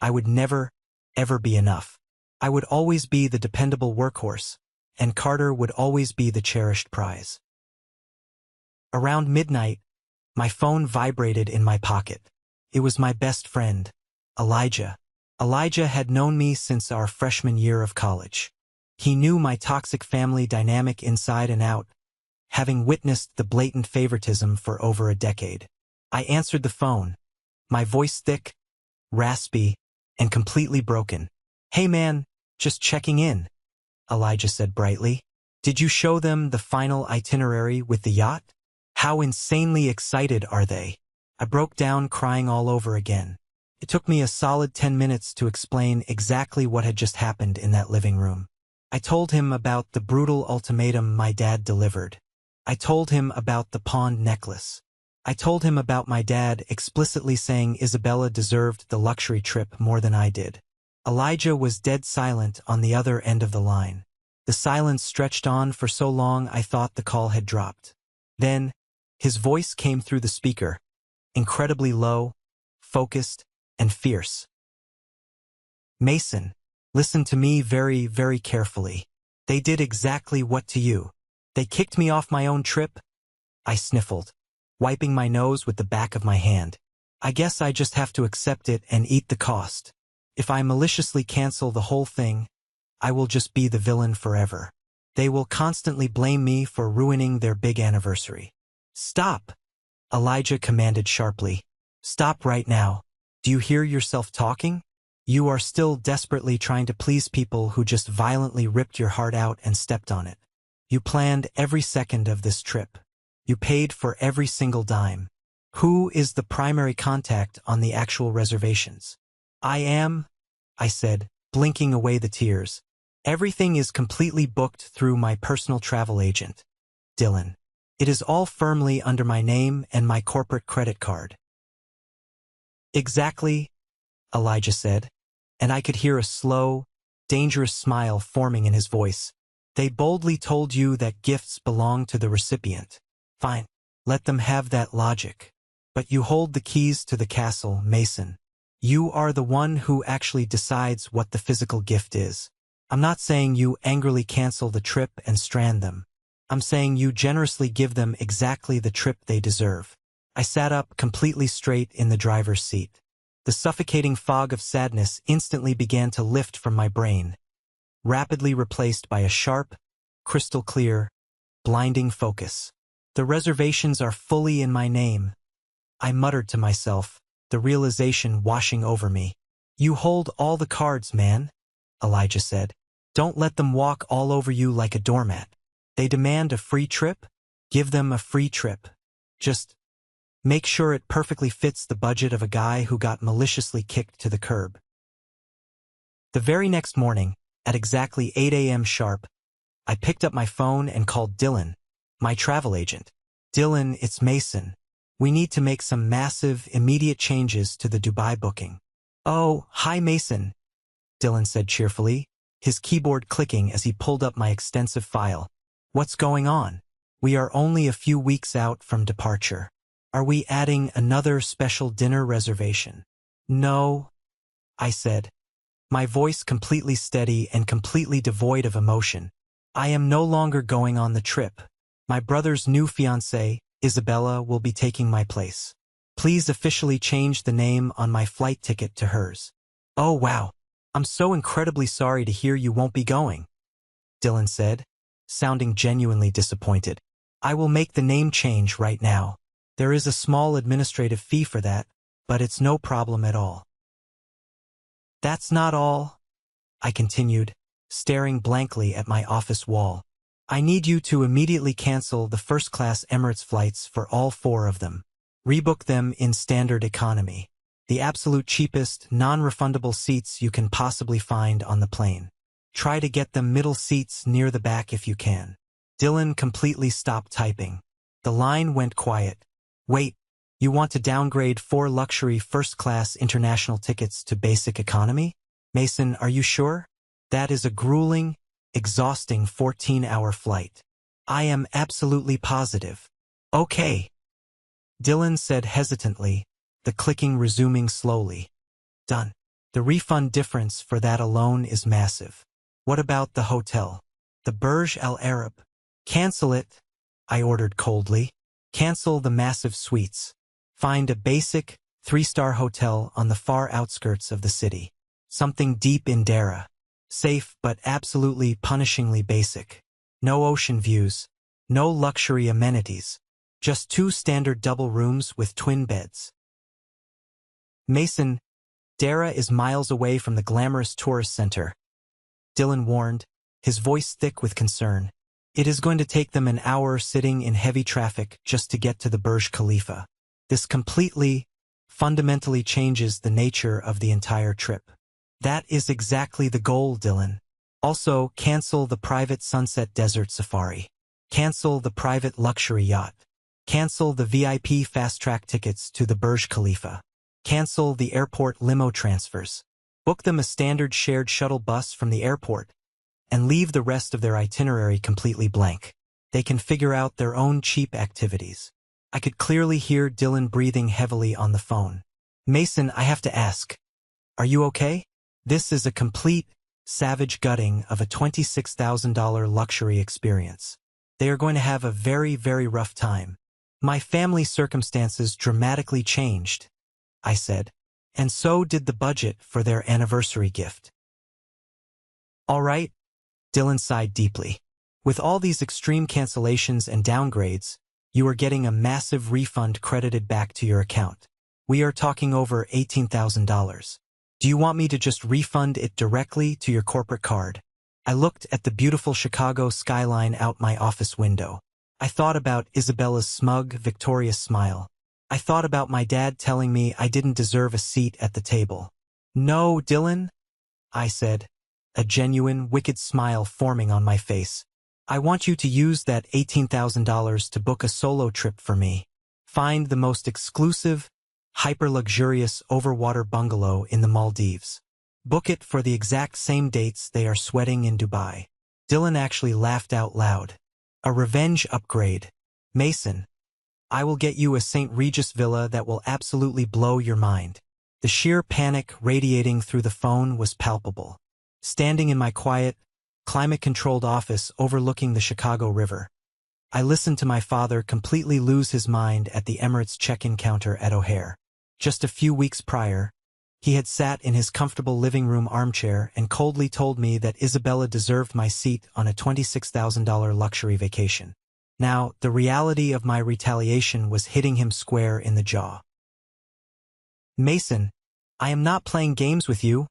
I would never, ever be enough. I would always be the dependable workhorse, and Carter would always be the cherished prize. Around midnight, my phone vibrated in my pocket. It was my best friend, Elijah. Elijah had known me since our freshman year of college. He knew my toxic family dynamic inside and out, having witnessed the blatant favoritism for over a decade. I answered the phone, my voice thick, raspy, and completely broken. "Hey man, just checking in," Elijah said brightly. "Did you show them the final itinerary with the yacht? How insanely excited are they?" I broke down crying all over again. It took me a solid 10 minutes to explain exactly what had just happened in that living room. I told him about the brutal ultimatum my dad delivered. I told him about the pawned necklace. I told him about my dad explicitly saying Isabella deserved the luxury trip more than I did. Elijah was dead silent on the other end of the line. The silence stretched on for so long I thought the call had dropped. Then, his voice came through the speaker, incredibly low, focused, and fierce. "Mason, listen to me very, very carefully. They did exactly what to you? They kicked me off my own trip?" I sniffled, wiping my nose with the back of my hand. "I guess I just have to accept it and eat the cost. If I maliciously cancel the whole thing, I will just be the villain forever. They will constantly blame me for ruining their big anniversary." "Stop!" Elijah commanded sharply. "Stop right now. Do you hear yourself talking? You are still desperately trying to please people who just violently ripped your heart out and stepped on it. You planned every second of this trip. You paid for every single dime. Who is the primary contact on the actual reservations?" "I am," I said, blinking away the tears. "Everything is completely booked through my personal travel agent, Dylan. It is all firmly under my name and my corporate credit card." "Exactly," Elijah said, and I could hear a slow, dangerous smile forming in his voice. "They boldly told you that gifts belong to the recipient. Fine, let them have that logic. But you hold the keys to the castle, Mason. You are the one who actually decides what the physical gift is. I'm not saying you angrily cancel the trip and strand them. I'm saying you generously give them exactly the trip they deserve." I sat up completely straight in the driver's seat. The suffocating fog of sadness instantly began to lift from my brain, rapidly replaced by a sharp, crystal-clear, blinding focus. "The reservations are fully in my name," I muttered to myself, the realization washing over me. "You hold all the cards, man," Elijah said. "Don't let them walk all over you like a doormat. They demand a free trip? Give them a free trip. Just make sure it perfectly fits the budget of a guy who got maliciously kicked to the curb." The very next morning, at exactly 8 a.m. sharp, I picked up my phone and called Dylan, my travel agent. "Dylan, it's Mason. We need to make some massive, immediate changes to the Dubai booking." "Oh, hi Mason," Dylan said cheerfully, his keyboard clicking as he pulled up my extensive file. "What's going on? We are only a few weeks out from departure. Are we adding another special dinner reservation?" "No," I said, my voice completely steady and completely devoid of emotion. "I am no longer going on the trip. My brother's new fiancée, Isabella, will be taking my place. Please officially change the name on my flight ticket to hers." "Oh wow, I'm so incredibly sorry to hear you won't be going," Dylan said, sounding genuinely disappointed. "I will make the name change right now. There is a small administrative fee for that, but it's no problem at all." "That's not all," I continued, staring blankly at my office wall. "I need you to immediately cancel the first-class Emirates flights for all 4 of them. Rebook them in standard economy, the absolute cheapest, non-refundable seats you can possibly find on the plane. Try to get them middle seats near the back if you can." Dylan completely stopped typing. The line went quiet. "Wait, you want to downgrade 4 luxury first-class international tickets to basic economy? Mason, are you sure? That is a grueling, exhausting 14-hour flight." "I am absolutely positive." "Okay." Dylan said hesitantly, the clicking resuming slowly. Done. The refund difference for that alone is massive. What about the hotel? The Burj Al Arab. Cancel it, I ordered coldly. Cancel the massive suites. Find a basic, 3-star hotel on the far outskirts of the city. Something deep in Dara. Safe but absolutely punishingly basic. No ocean views. No luxury amenities. Just 2 standard double rooms with twin beds. Mason, Dara is miles away from the glamorous tourist center. Dylan warned, his voice thick with concern. It is going to take them an hour sitting in heavy traffic just to get to the Burj Khalifa. This completely, fundamentally changes the nature of the entire trip. That is exactly the goal, Dylan. Also, cancel the private sunset desert safari. Cancel the private luxury yacht. Cancel the VIP fast-track tickets to the Burj Khalifa. Cancel the airport limo transfers. Book them a standard shared shuttle bus from the airport, and leave the rest of their itinerary completely blank. They can figure out their own cheap activities. I could clearly hear Dylan breathing heavily on the phone. Mason, I have to ask, are you okay? This is a complete, savage gutting of a $26,000 luxury experience. They are going to have a very, very rough time. My family circumstances dramatically changed, I said, and so did the budget for their anniversary gift. All right, Dylan sighed deeply. With all these extreme cancellations and downgrades, you are getting a massive refund credited back to your account. We are talking over $18,000. Do you want me to just refund it directly to your corporate card? I looked at the beautiful Chicago skyline out my office window. I thought about Isabella's smug, victorious smile. I thought about my dad telling me I didn't deserve a seat at the table. No, Dylan, I said, a genuine, wicked smile forming on my face. I want you to use that $18,000 to book a solo trip for me. Find the most exclusive, hyper-luxurious overwater bungalow in the Maldives. Book it for the exact same dates they are sweating in Dubai. Dylan actually laughed out loud. A revenge upgrade. Mason, I will get you a St. Regis villa that will absolutely blow your mind. The sheer panic radiating through the phone was palpable. Standing in my quiet, climate-controlled office overlooking the Chicago River, I listened to my father completely lose his mind at the Emirates check-in counter at O'Hare. Just a few weeks prior, he had sat in his comfortable living room armchair and coldly told me that Isabella deserved my seat on a $26,000 luxury vacation. Now, the reality of my retaliation was hitting him square in the jaw. Mason, I am not playing games with you,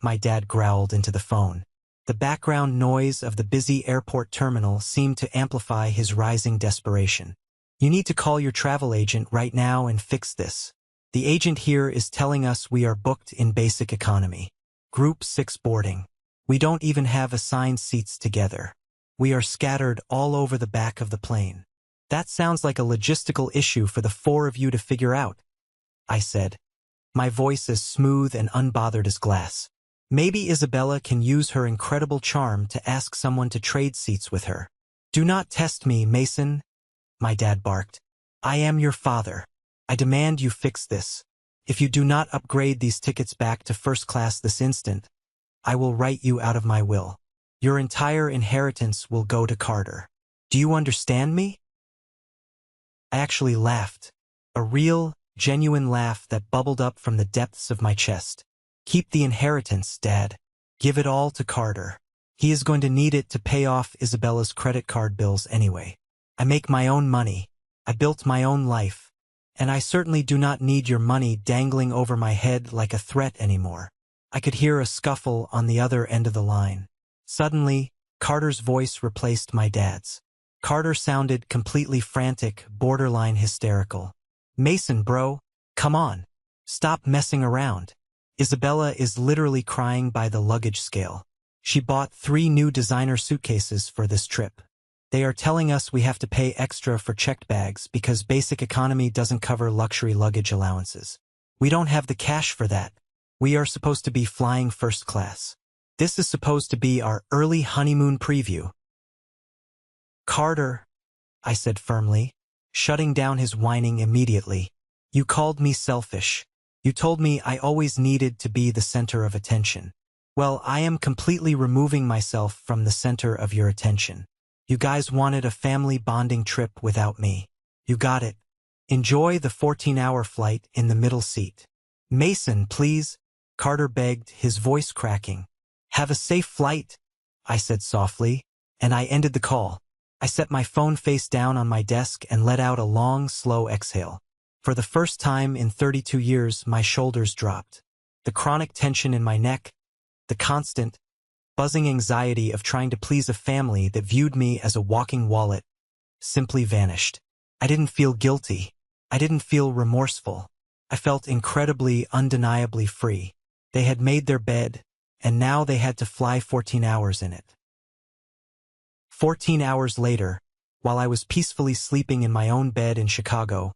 my dad growled into the phone. The background noise of the busy airport terminal seemed to amplify his rising desperation. You need to call your travel agent right now and fix this. The agent here is telling us we are booked in basic economy. Group 6 boarding. We don't even have assigned seats together. We are scattered all over the back of the plane. That sounds like a logistical issue for the 4 of you to figure out, I said, my voice as smooth and unbothered as glass. Maybe Isabella can use her incredible charm to ask someone to trade seats with her. Do not test me, Mason, my dad barked. I am your father. I demand you fix this. If you do not upgrade these tickets back to first class this instant, I will write you out of my will. Your entire inheritance will go to Carter. Do you understand me? I actually laughed. A real, genuine laugh that bubbled up from the depths of my chest. Keep the inheritance, Dad. Give it all to Carter. He is going to need it to pay off Isabella's credit card bills anyway. I make my own money. I built my own life. And I certainly do not need your money dangling over my head like a threat anymore. I could hear a scuffle on the other end of the line. Suddenly, Carter's voice replaced my dad's. Carter sounded completely frantic, borderline hysterical. Mason, bro, come on. Stop messing around. Isabella is literally crying by the luggage scale. She bought 3 new designer suitcases for this trip. They are telling us we have to pay extra for checked bags because basic economy doesn't cover luxury luggage allowances. We don't have the cash for that. We are supposed to be flying first class. This is supposed to be our early honeymoon preview. Carter, I said firmly, shutting down his whining immediately. You called me selfish. You told me I always needed to be the center of attention. Well, I am completely removing myself from the center of your attention. You guys wanted a family bonding trip without me. You got it. Enjoy the 14-hour flight in the middle seat. Mason, please, Carter begged, his voice cracking. Have a safe flight, I said softly, and I ended the call. I set my phone face down on my desk and let out a long, slow exhale. For the first time in 32 years, my shoulders dropped. The chronic tension in my neck, the constant, buzzing anxiety of trying to please a family that viewed me as a walking wallet, simply vanished. I didn't feel guilty. I didn't feel remorseful. I felt incredibly, undeniably free. They had made their bed, and now they had to fly 14 hours in it. 14 hours later, while I was peacefully sleeping in my own bed in Chicago,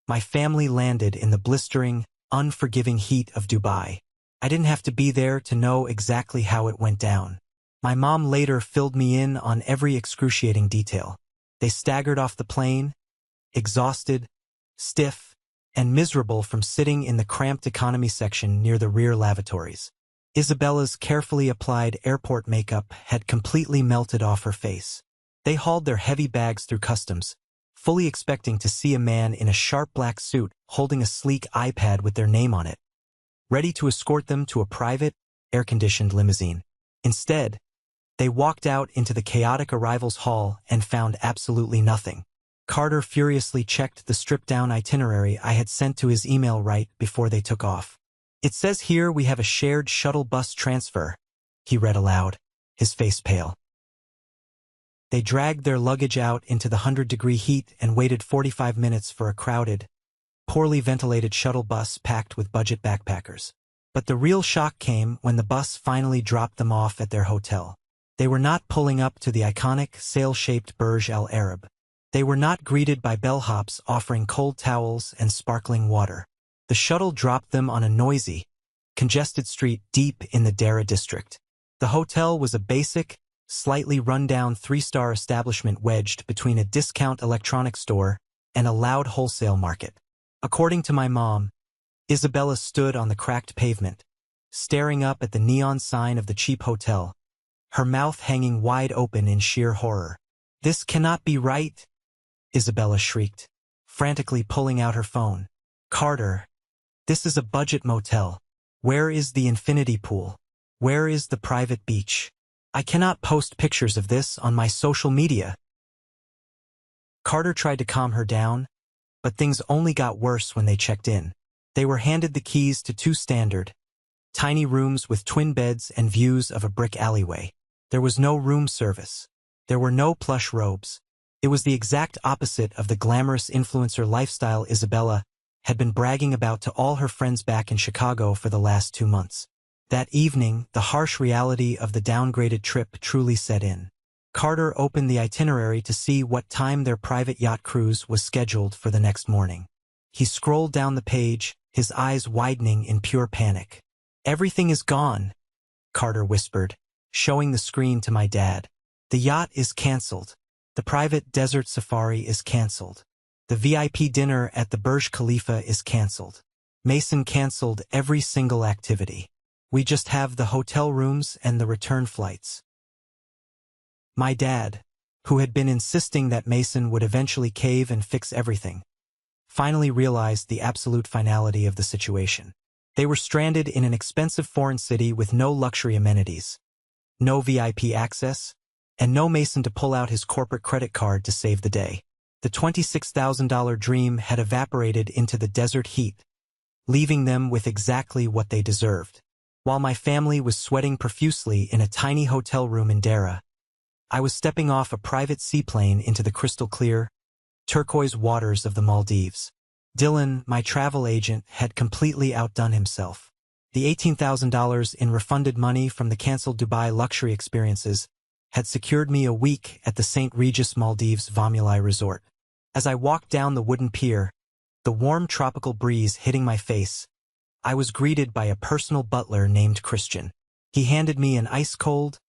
my family landed in the blistering, unforgiving heat of Dubai. I didn't have to be there to know exactly how it went down. My mom later filled me in on every excruciating detail. They staggered off the plane, exhausted, stiff, and miserable from sitting in the cramped economy section near the rear lavatories. Isabella's carefully applied airport makeup had completely melted off her face. They hauled their heavy bags through customs, fully expecting to see a man in a sharp black suit holding a sleek iPad with their name on it, ready to escort them to a private, air-conditioned limousine. Instead, they walked out into the chaotic arrivals hall and found absolutely nothing. Carter furiously checked the stripped-down itinerary I had sent to his email right before they took off. It says here we have a shared shuttle bus transfer, he read aloud, his face pale. They dragged their luggage out into the 100-degree heat and waited 45 minutes for a crowded, poorly ventilated shuttle bus packed with budget backpackers. But the real shock came when the bus finally dropped them off at their hotel. They were not pulling up to the iconic, sail-shaped Burj Al Arab. They were not greeted by bellhops offering cold towels and sparkling water. The shuttle dropped them on a noisy, congested street deep in the Dara district. The hotel was a basic, slightly run-down 3-star establishment wedged between a discount electronics store and a loud wholesale market. According to my mom, Isabella stood on the cracked pavement, staring up at the neon sign of the cheap hotel, her mouth hanging wide open in sheer horror. "This cannot be right," Isabella shrieked, frantically pulling out her phone. "Carter, this is a budget motel. Where is the infinity pool? Where is the private beach? I cannot post pictures of this on my social media." Carter tried to calm her down, but things only got worse when they checked in. They were handed the keys to 2 standard, tiny rooms with twin beds and views of a brick alleyway. There was no room service. There were no plush robes. It was the exact opposite of the glamorous influencer lifestyle Isabella had been bragging about to all her friends back in Chicago for the last 2 months. That evening, the harsh reality of the downgraded trip truly set in. Carter opened the itinerary to see what time their private yacht cruise was scheduled for the next morning. He scrolled down the page, his eyes widening in pure panic. "Everything is gone," Carter whispered, showing the screen to my dad. "The yacht is canceled. The private desert safari is canceled. The VIP dinner at the Burj Khalifa is canceled. Mason canceled every single activity. We just have the hotel rooms and the return flights." My dad, who had been insisting that Mason would eventually cave and fix everything, finally realized the absolute finality of the situation. They were stranded in an expensive foreign city with no luxury amenities, no VIP access, and no Mason to pull out his corporate credit card to save the day. The $26,000 dream had evaporated into the desert heat, leaving them with exactly what they deserved. While my family was sweating profusely in a tiny hotel room in Dara, I was stepping off a private seaplane into the crystal-clear, turquoise waters of the Maldives. Dylan, my travel agent, had completely outdone himself. The $18,000 in refunded money from the canceled Dubai luxury experiences had secured me a week at the St. Regis Maldives Vomuli Resort. As I walked down the wooden pier, the warm tropical breeze hitting my face, I was greeted by a personal butler named Christian. He handed me an ice-cold,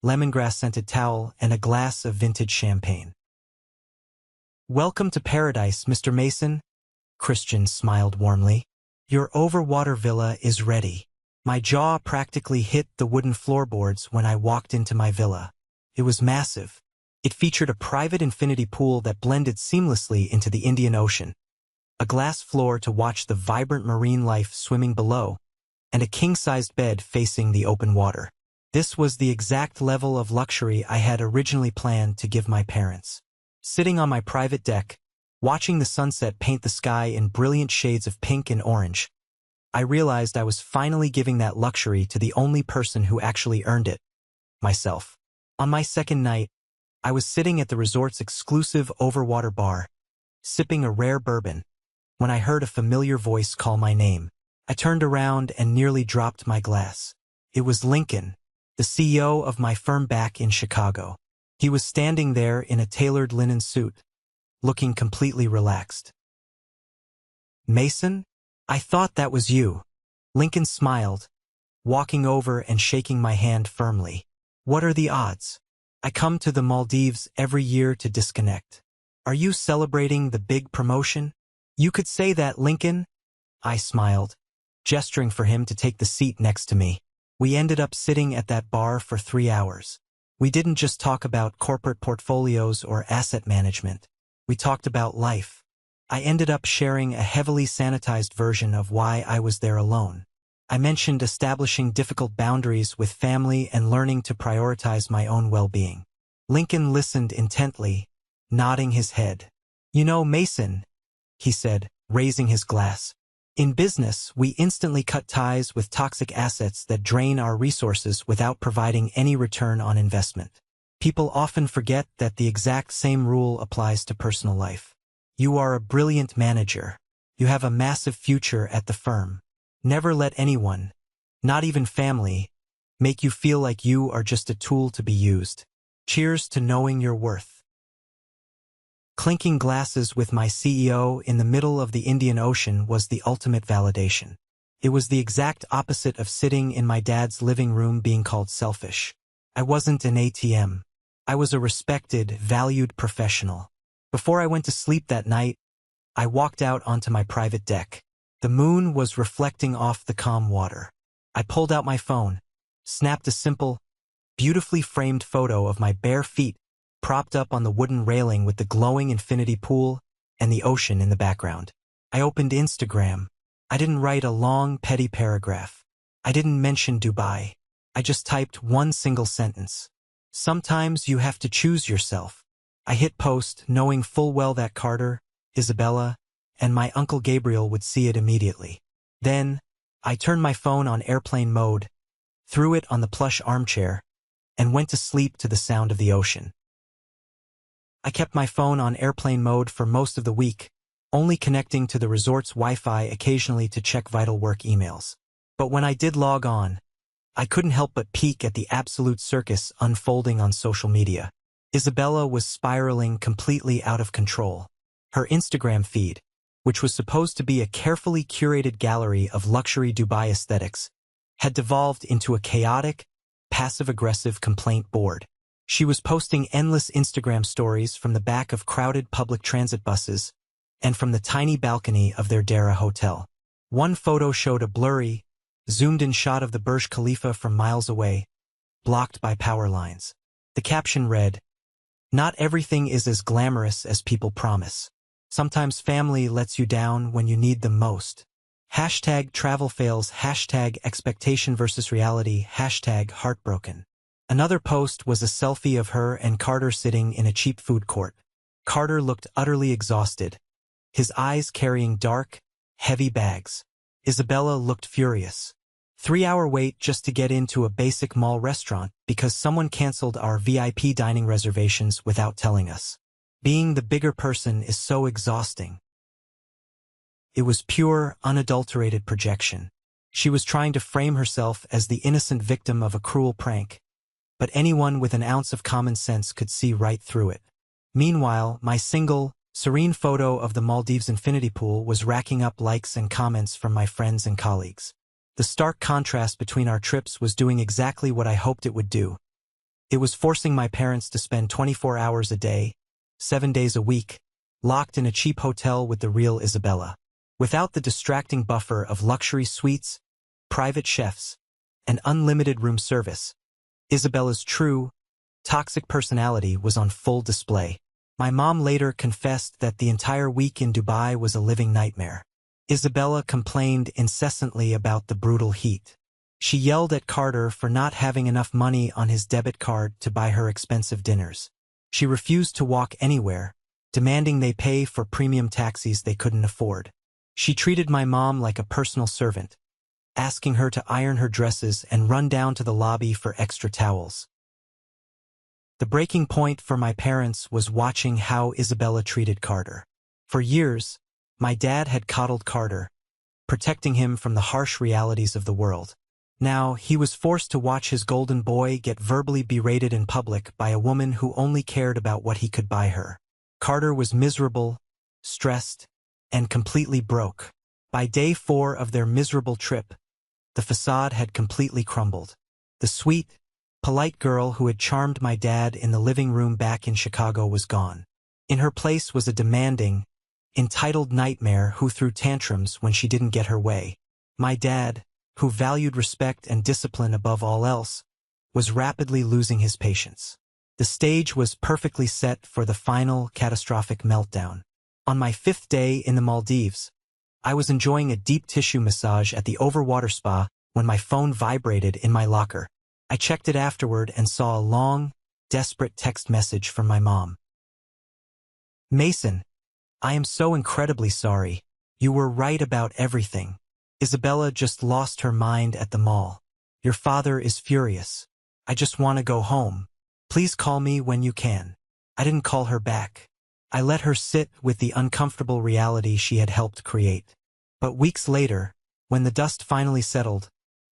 lemongrass-scented towel and a glass of vintage champagne. Welcome to paradise, Mr. Mason. Christian smiled warmly. Your overwater villa is ready. My jaw practically hit the wooden floorboards when I walked into my villa. It was massive. It featured a private infinity pool that blended seamlessly into the Indian Ocean, a glass floor to watch the vibrant marine life swimming below, and a king-sized bed facing the open water. This was the exact level of luxury I had originally planned to give my parents. Sitting on my private deck, watching the sunset paint the sky in brilliant shades of pink and orange, I realized I was finally giving that luxury to the only person who actually earned it, myself. On my second night, I was sitting at the resort's exclusive overwater bar, sipping a rare bourbon, when I heard a familiar voice call my name. I turned around and nearly dropped my glass. It was Lincoln, the CEO of my firm back in Chicago. He was standing there in a tailored linen suit, looking completely relaxed. Mason? I thought that was you. Lincoln smiled, walking over and shaking my hand firmly. What are the odds? I come to the Maldives every year to disconnect. Are you celebrating the big promotion? You could say that, Lincoln. I smiled, gesturing for him to take the seat next to me. We ended up sitting at that bar for 3 hours. We didn't just talk about corporate portfolios or asset management. We talked about life. I ended up sharing a heavily sanitized version of why I was there alone. I mentioned establishing difficult boundaries with family and learning to prioritize my own well-being. Lincoln listened intently, nodding his head. You know, Mason, he said, raising his glass. In business, we instantly cut ties with toxic assets that drain our resources without providing any return on investment. People often forget that the exact same rule applies to personal life. You are a brilliant manager. You have a massive future at the firm. Never let anyone, not even family, make you feel like you are just a tool to be used. Cheers to knowing your worth. Clinking glasses with my CEO in the middle of the Indian Ocean was the ultimate validation. It was the exact opposite of sitting in my dad's living room being called selfish. I wasn't an ATM. I was a respected, valued professional. Before I went to sleep that night, I walked out onto my private deck. The moon was reflecting off the calm water. I pulled out my phone, snapped a simple, beautifully framed photo of my bare feet propped up on the wooden railing with the glowing infinity pool and the ocean in the background. I opened Instagram. I didn't write a long, petty paragraph. I didn't mention Dubai. I just typed one single sentence. Sometimes you have to choose yourself. I hit post, knowing full well that Carter, Isabella, and my Uncle Gabriel would see it immediately. Then, I turned my phone on airplane mode, threw it on the plush armchair, and went to sleep to the sound of the ocean. I kept my phone on airplane mode for most of the week, only connecting to the resort's Wi-Fi occasionally to check vital work emails. But when I did log on, I couldn't help but peek at the absolute circus unfolding on social media. Isabella was spiraling completely out of control. Her Instagram feed, which was supposed to be a carefully curated gallery of luxury Dubai aesthetics, had devolved into a chaotic, passive-aggressive complaint board. She was posting endless Instagram stories from the back of crowded public transit buses and from the tiny balcony of their Dara hotel. One photo showed a blurry, zoomed-in shot of the Burj Khalifa from miles away, blocked by power lines. The caption read, "Not everything is as glamorous as people promise. Sometimes family lets you down when you need them most. Hashtag travel fails, hashtag expectation versus reality, hashtag heartbroken." Another post was a selfie of her and Carter sitting in a cheap food court. Carter looked utterly exhausted, his eyes carrying dark, heavy bags. Isabella looked furious. 3-hour wait just to get into a basic mall restaurant because someone canceled our VIP dining reservations without telling us. Being the bigger person is so exhausting. It was pure, unadulterated projection. She was trying to frame herself as the innocent victim of a cruel prank, but anyone with an ounce of common sense could see right through it. Meanwhile, my single, serene photo of the Maldives infinity pool was racking up likes and comments from my friends and colleagues. The stark contrast between our trips was doing exactly what I hoped it would do. It was forcing my parents to spend 24 hours a day, 7 days a week, locked in a cheap hotel with the real Isabella. Without the distracting buffer of luxury suites, private chefs, and unlimited room service, Isabella's true, toxic personality was on full display. My mom later confessed that the entire week in Dubai was a living nightmare. Isabella complained incessantly about the brutal heat. She yelled at Carter for not having enough money on his debit card to buy her expensive dinners. She refused to walk anywhere, demanding they pay for premium taxis they couldn't afford. She treated my mom like a personal servant, asking her to iron her dresses and run down to the lobby for extra towels. The breaking point for my parents was watching how Isabella treated Carter. For years, my dad had coddled Carter, protecting him from the harsh realities of the world. Now, he was forced to watch his golden boy get verbally berated in public by a woman who only cared about what he could buy her. Carter was miserable, stressed, and completely broke. By day 4 of their miserable trip, the facade had completely crumbled. The sweet, polite girl who had charmed my dad in the living room back in Chicago was gone. In her place was a demanding, entitled nightmare who threw tantrums when she didn't get her way. My dad, who valued respect and discipline above all else, was rapidly losing his patience. The stage was perfectly set for the final catastrophic meltdown. On my 5th day in the Maldives, I was enjoying a deep tissue massage at the overwater spa when my phone vibrated in my locker. I checked it afterward and saw a long, desperate text message from my mom. "Mason, I am so incredibly sorry. You were right about everything. Isabella just lost her mind at the mall. Your father is furious. I just want to go home. Please call me when you can." I didn't call her back. I let her sit with the uncomfortable reality she had helped create. But weeks later, when the dust finally settled,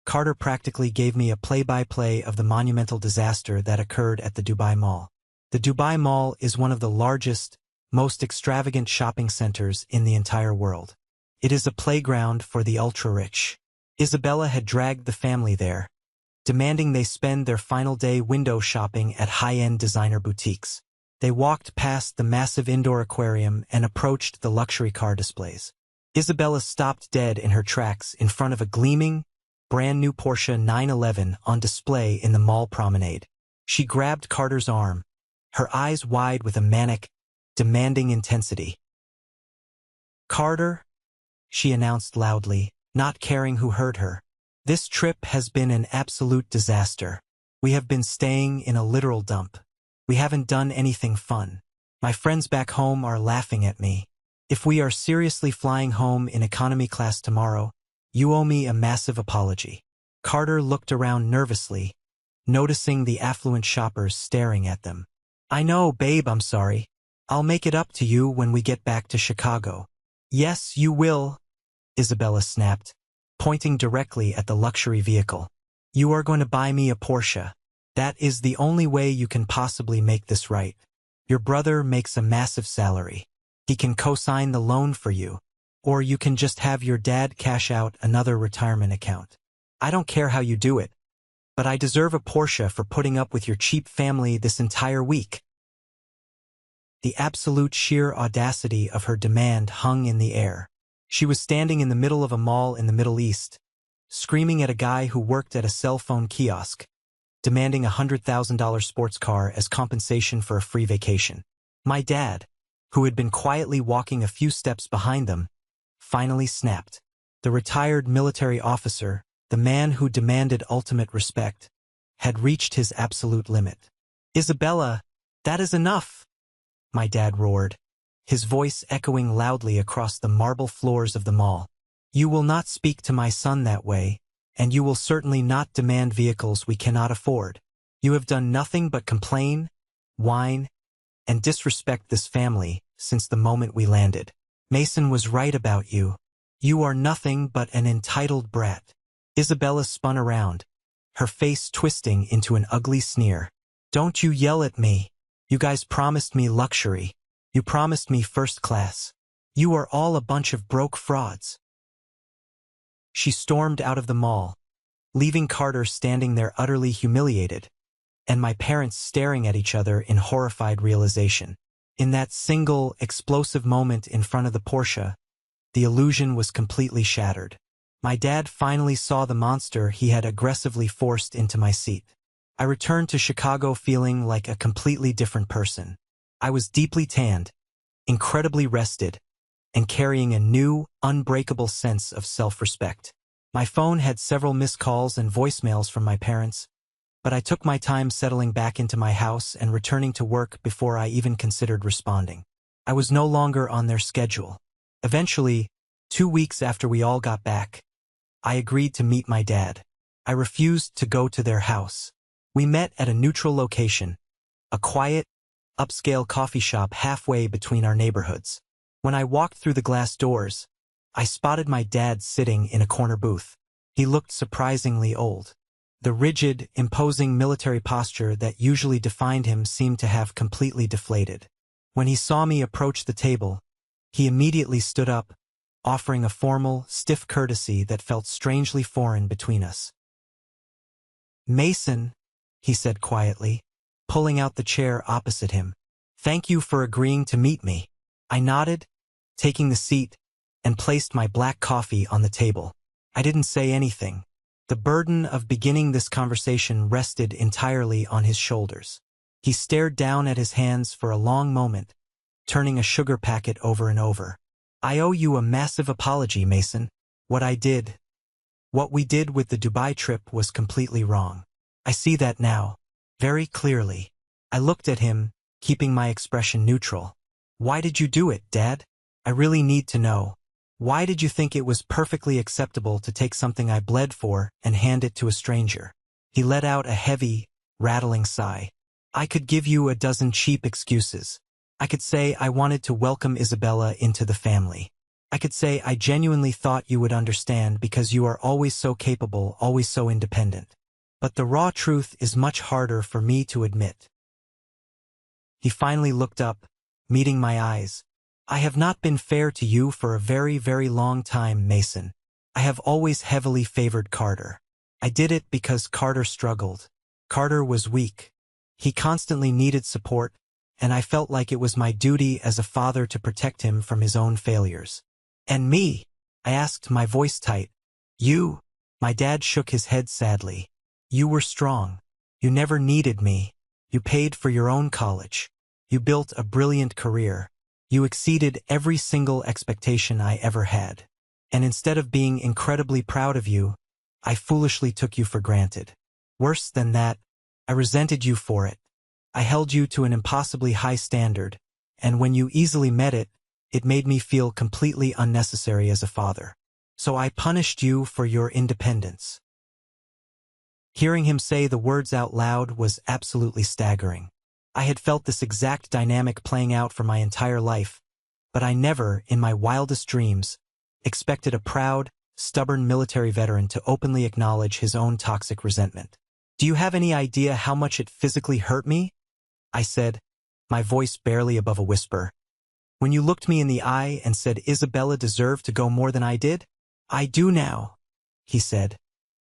Carter practically gave me a play-by-play of the monumental disaster that occurred at the Dubai Mall. The Dubai Mall is one of the largest, most extravagant shopping centers in the entire world. It is a playground for the ultra-rich. Isabella had dragged the family there, demanding they spend their final day window shopping at high-end designer boutiques. They walked past the massive indoor aquarium and approached the luxury car displays. Isabella stopped dead in her tracks in front of a gleaming, brand-new Porsche 911 on display in the mall promenade. She grabbed Carter's arm, her eyes wide with a manic, demanding intensity. "Carter," she announced loudly, not caring who heard her, "this trip has been an absolute disaster. We have been staying in a literal dump. We haven't done anything fun. My friends back home are laughing at me. If we are seriously flying home in economy class tomorrow, you owe me a massive apology." Carter looked around nervously, noticing the affluent shoppers staring at them. "I know, babe, I'm sorry. I'll make it up to you when we get back to Chicago." "Yes, you will," Isabella snapped, pointing directly at the luxury vehicle. "You are going to buy me a Porsche. That is the only way you can possibly make this right. Your brother makes a massive salary. He can co-sign the loan for you, or you can just have your dad cash out another retirement account. I don't care how you do it, but I deserve a Porsche for putting up with your cheap family this entire week." The absolute sheer audacity of her demand hung in the air. She was standing in the middle of a mall in the Middle East, screaming at a guy who worked at a cell phone kiosk, demanding a $100,000 sports car as compensation for a free vacation. My dad, who had been quietly walking a few steps behind them, finally snapped. The retired military officer, the man who demanded ultimate respect, had reached his absolute limit. "Isabella, that is enough," my dad roared, his voice echoing loudly across the marble floors of the mall. "You will not speak to my son that way, and you will certainly not demand vehicles we cannot afford. You have done nothing but complain, whine, and disrespect this family since the moment we landed. Mason was right about you. You are nothing but an entitled brat." Isabella spun around, her face twisting into an ugly sneer. "Don't you yell at me. You guys promised me luxury. You promised me first class. You are all a bunch of broke frauds." She stormed out of the mall, leaving Carter standing there utterly humiliated, and my parents staring at each other in horrified realization. In that single, explosive moment in front of the Porsche, the illusion was completely shattered. My dad finally saw the monster he had aggressively forced into my seat. I returned to Chicago feeling like a completely different person. I was deeply tanned, incredibly rested, and carrying a new, unbreakable sense of self-respect. My phone had several missed calls and voicemails from my parents, but I took my time settling back into my house and returning to work before I even considered responding. I was no longer on their schedule. Eventually, 2 weeks after we all got back, I agreed to meet my dad. I refused to go to their house. We met at a neutral location, a quiet, upscale coffee shop halfway between our neighborhoods. When I walked through the glass doors, I spotted my dad sitting in a corner booth. He looked surprisingly old. The rigid, imposing military posture that usually defined him seemed to have completely deflated. When he saw me approach the table, he immediately stood up, offering a formal, stiff courtesy that felt strangely foreign between us. "Mason," he said quietly, pulling out the chair opposite him. "Thank you for agreeing to meet me." I nodded, taking the seat, and placed my black coffee on the table. I didn't say anything. The burden of beginning this conversation rested entirely on his shoulders. He stared down at his hands for a long moment, turning a sugar packet over and over. "I owe you a massive apology, Mason. What we did with the Dubai trip was completely wrong. I see that now, very clearly." I looked at him, keeping my expression neutral. "Why did you do it, Dad? I really need to know. Why did you think it was perfectly acceptable to take something I bled for and hand it to a stranger?" He let out a heavy, rattling sigh. "I could give you a dozen cheap excuses. I could say I wanted to welcome Isabella into the family. I could say I genuinely thought you would understand because you are always so capable, always so independent. But the raw truth is much harder for me to admit." He finally looked up, meeting my eyes. "I have not been fair to you for a very, very long time, Mason. I have always heavily favored Carter. I did it because Carter struggled. Carter was weak. He constantly needed support, and I felt like it was my duty as a father to protect him from his own failures." "And me?" I asked, my voice tight. "You?" My dad shook his head sadly. "You were strong. You never needed me. You paid for your own college. You built a brilliant career. You exceeded every single expectation I ever had. And instead of being incredibly proud of you, I foolishly took you for granted. Worse than that, I resented you for it. I held you to an impossibly high standard, and when you easily met it, it made me feel completely unnecessary as a father. So I punished you for your independence." Hearing him say the words out loud was absolutely staggering. I had felt this exact dynamic playing out for my entire life, but I never, in my wildest dreams, expected a proud, stubborn military veteran to openly acknowledge his own toxic resentment. "Do you have any idea how much it physically hurt me?" I said, my voice barely above a whisper. "When you looked me in the eye and said Isabella deserved to go more than I did?" "I do now," he said,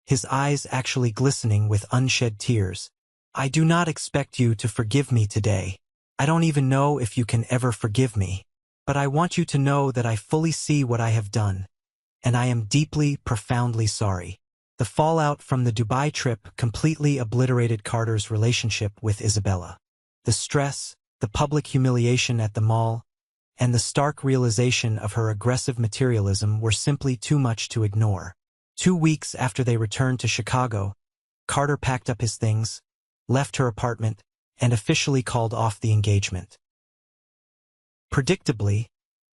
his eyes actually glistening with unshed tears. "I do not expect you to forgive me today. I don't even know if you can ever forgive me. But I want you to know that I fully see what I have done, and I am deeply, profoundly sorry." The fallout from the Dubai trip completely obliterated Carter's relationship with Isabella. The stress, the public humiliation at the mall, and the stark realization of her aggressive materialism were simply too much to ignore. 2 weeks after they returned to Chicago, Carter packed up his things, left her apartment, and officially called off the engagement. Predictably,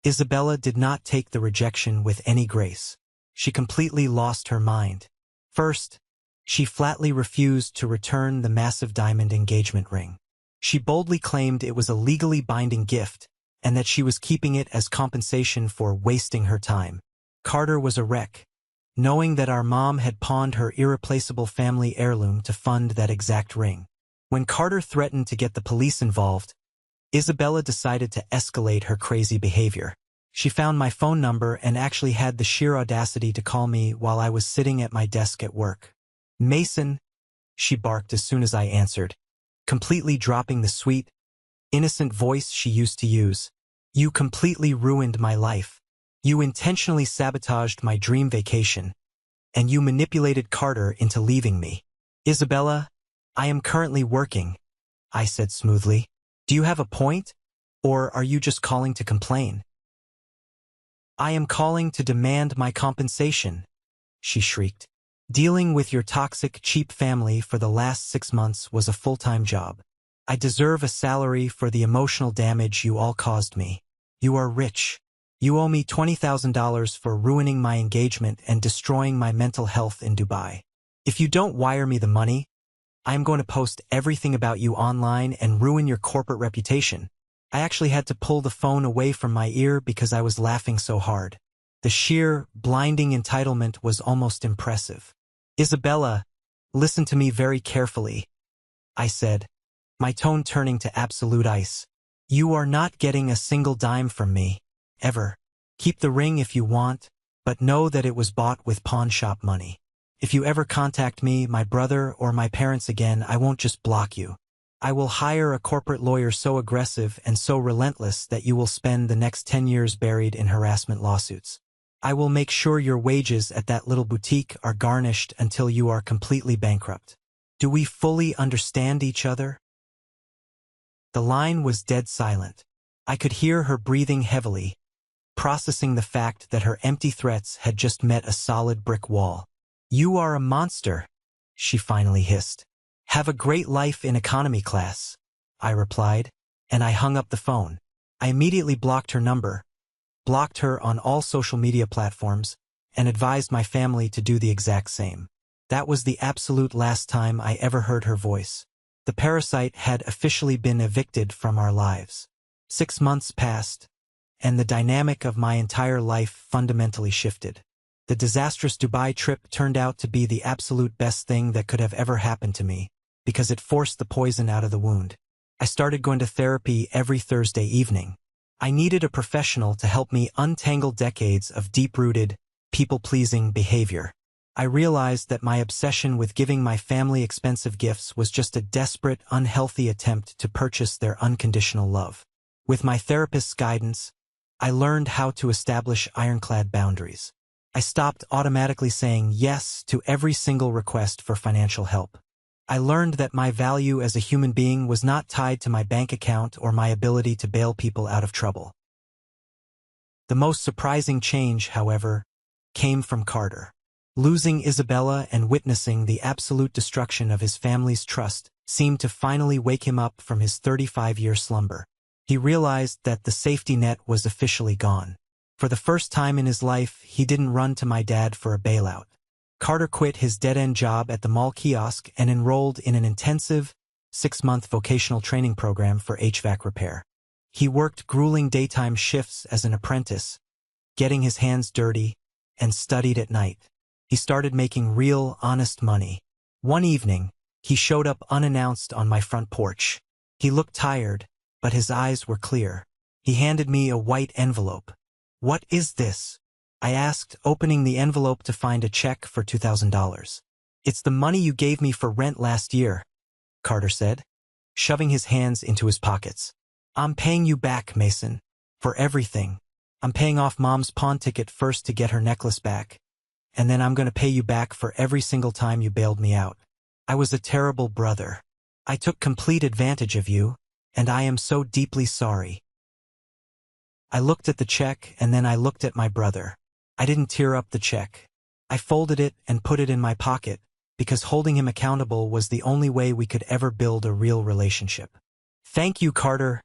Isabella did not take the rejection with any grace. She completely lost her mind. First, she flatly refused to return the massive diamond engagement ring. She boldly claimed it was a legally binding gift and that she was keeping it as compensation for wasting her time. Carter was a wreck, knowing that our mom had pawned her irreplaceable family heirloom to fund that exact ring. When Carter threatened to get the police involved, Isabella decided to escalate her crazy behavior. She found my phone number and actually had the sheer audacity to call me while I was sitting at my desk at work. "Mason," she barked as soon as I answered, completely dropping the sweet, innocent voice she used to use. You completely ruined my life. You intentionally sabotaged my dream vacation, and you manipulated Carter into leaving me. Isabella, I am currently working, I said smoothly. Do you have a point, or are you just calling to complain? I am calling to demand my compensation, she shrieked. Dealing with your toxic, cheap family for the last 6 months was a full-time job. I deserve a salary for the emotional damage you all caused me. You are rich. You owe me $20,000 for ruining my engagement and destroying my mental health in Dubai. If you don't wire me the money, I am going to post everything about you online and ruin your corporate reputation. I actually had to pull the phone away from my ear because I was laughing so hard. The sheer, blinding entitlement was almost impressive. Isabella, listen to me very carefully, I said, my tone turning to absolute ice. You are not getting a single dime from me, ever. Keep the ring if you want, but know that it was bought with pawn shop money. If you ever contact me, my brother, or my parents again, I won't just block you. I will hire a corporate lawyer so aggressive and so relentless that you will spend the next 10 years buried in harassment lawsuits. I will make sure your wages at that little boutique are garnished until you are completely bankrupt. Do we fully understand each other? The line was dead silent. I could hear her breathing heavily, processing the fact that her empty threats had just met a solid brick wall. You are a monster, she finally hissed. Have a great life in economy class, I replied, and I hung up the phone. I immediately blocked her number, blocked her on all social media platforms, and advised my family to do the exact same. That was the absolute last time I ever heard her voice. The parasite had officially been evicted from our lives. 6 months passed, and the dynamic of my entire life fundamentally shifted. The disastrous Dubai trip turned out to be the absolute best thing that could have ever happened to me, because it forced the poison out of the wound. I started going to therapy every Thursday evening. I needed a professional to help me untangle decades of deep-rooted, people-pleasing behavior. I realized that my obsession with giving my family expensive gifts was just a desperate, unhealthy attempt to purchase their unconditional love. With my therapist's guidance, I learned how to establish ironclad boundaries. I stopped automatically saying yes to every single request for financial help. I learned that my value as a human being was not tied to my bank account or my ability to bail people out of trouble. The most surprising change, however, came from Carter. Losing Isabella and witnessing the absolute destruction of his family's trust seemed to finally wake him up from his 35-year slumber. He realized that the safety net was officially gone. For the first time in his life, he didn't run to my dad for a bailout. Carter quit his dead-end job at the mall kiosk and enrolled in an intensive, 6-month vocational training program for HVAC repair. He worked grueling daytime shifts as an apprentice, getting his hands dirty, and studied at night. He started making real, honest money. One evening, he showed up unannounced on my front porch. He looked tired, but his eyes were clear. He handed me a white envelope. "What is this?" I asked, opening the envelope to find a check for $2,000. "It's the money you gave me for rent last year," Carter said, shoving his hands into his pockets. "I'm paying you back, Mason, for everything. I'm paying off Mom's pawn ticket first to get her necklace back, and then I'm going to pay you back for every single time you bailed me out. I was a terrible brother. I took complete advantage of you, and I am so deeply sorry." I looked at the check, and then I looked at my brother. I didn't tear up the check. I folded it and put it in my pocket, because holding him accountable was the only way we could ever build a real relationship. "Thank you, Carter,"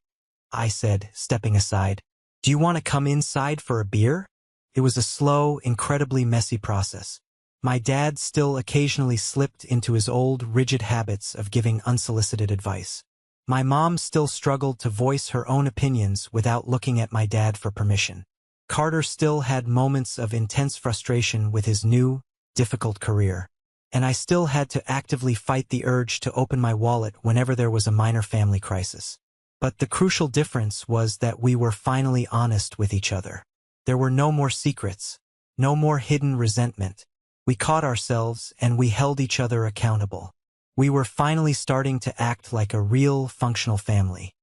I said, stepping aside. "Do you want to come inside for a beer?" It was a slow, incredibly messy process. My dad still occasionally slipped into his old, rigid habits of giving unsolicited advice. My mom still struggled to voice her own opinions without looking at my dad for permission. Carter still had moments of intense frustration with his new, difficult career, and I still had to actively fight the urge to open my wallet whenever there was a minor family crisis. But the crucial difference was that we were finally honest with each other. There were no more secrets, no more hidden resentment. We caught ourselves and we held each other accountable. We were finally starting to act like a real, functional family.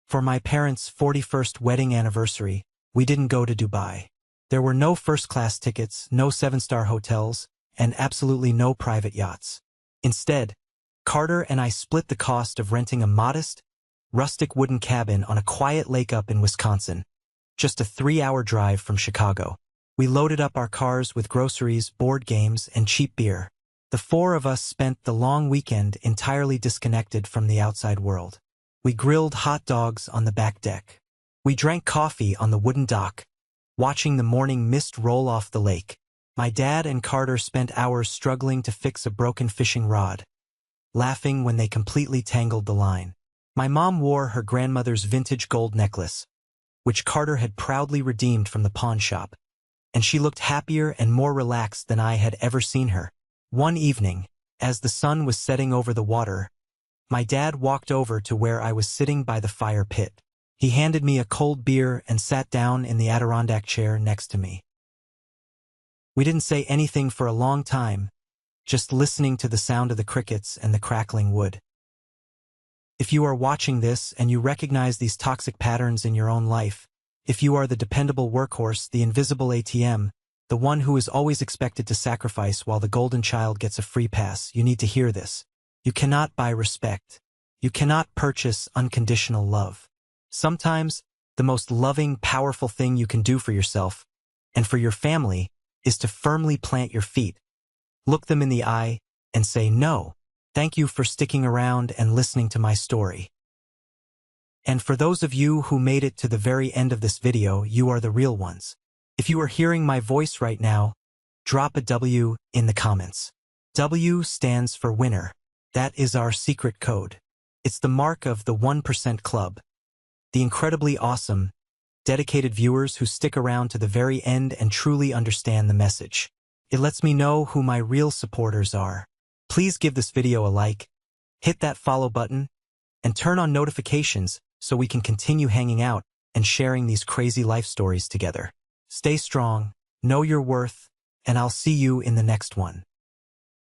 For my parents' 41st wedding anniversary, we didn't go to Dubai. There were no first-class tickets, no seven-star hotels, and absolutely no private yachts. Instead, Carter and I split the cost of renting a modest, rustic wooden cabin on a quiet lake up in Wisconsin, just a 3-hour drive from Chicago. We loaded up our cars with groceries, board games, and cheap beer. The four of us spent the long weekend entirely disconnected from the outside world. We grilled hot dogs on the back deck. We drank coffee on the wooden dock, watching the morning mist roll off the lake. My dad and Carter spent hours struggling to fix a broken fishing rod, laughing when they completely tangled the line. My mom wore her grandmother's vintage gold necklace, which Carter had proudly redeemed from the pawn shop, and she looked happier and more relaxed than I had ever seen her. One evening, as the sun was setting over the water, my dad walked over to where I was sitting by the fire pit. He handed me a cold beer and sat down in the Adirondack chair next to me. We didn't say anything for a long time, just listening to the sound of the crickets and the crackling wood. If you are watching this and you recognize these toxic patterns in your own life, if you are the dependable workhorse, the invisible ATM, the one who is always expected to sacrifice while the golden child gets a free pass, you need to hear this. You cannot buy respect. You cannot purchase unconditional love. Sometimes, the most loving, powerful thing you can do for yourself and for your family is to firmly plant your feet, look them in the eye, and say no. Thank you for sticking around and listening to my story. And for those of you who made it to the very end of this video, you are the real ones. If you are hearing my voice right now, drop a W in the comments. W stands for winner. That is our secret code. It's the mark of the 1% Club, the incredibly awesome, dedicated viewers who stick around to the very end and truly understand the message. It lets me know who my real supporters are. Please give this video a like, hit that follow button, and turn on notifications so we can continue hanging out and sharing these crazy life stories together. Stay strong, know your worth, and I'll see you in the next one.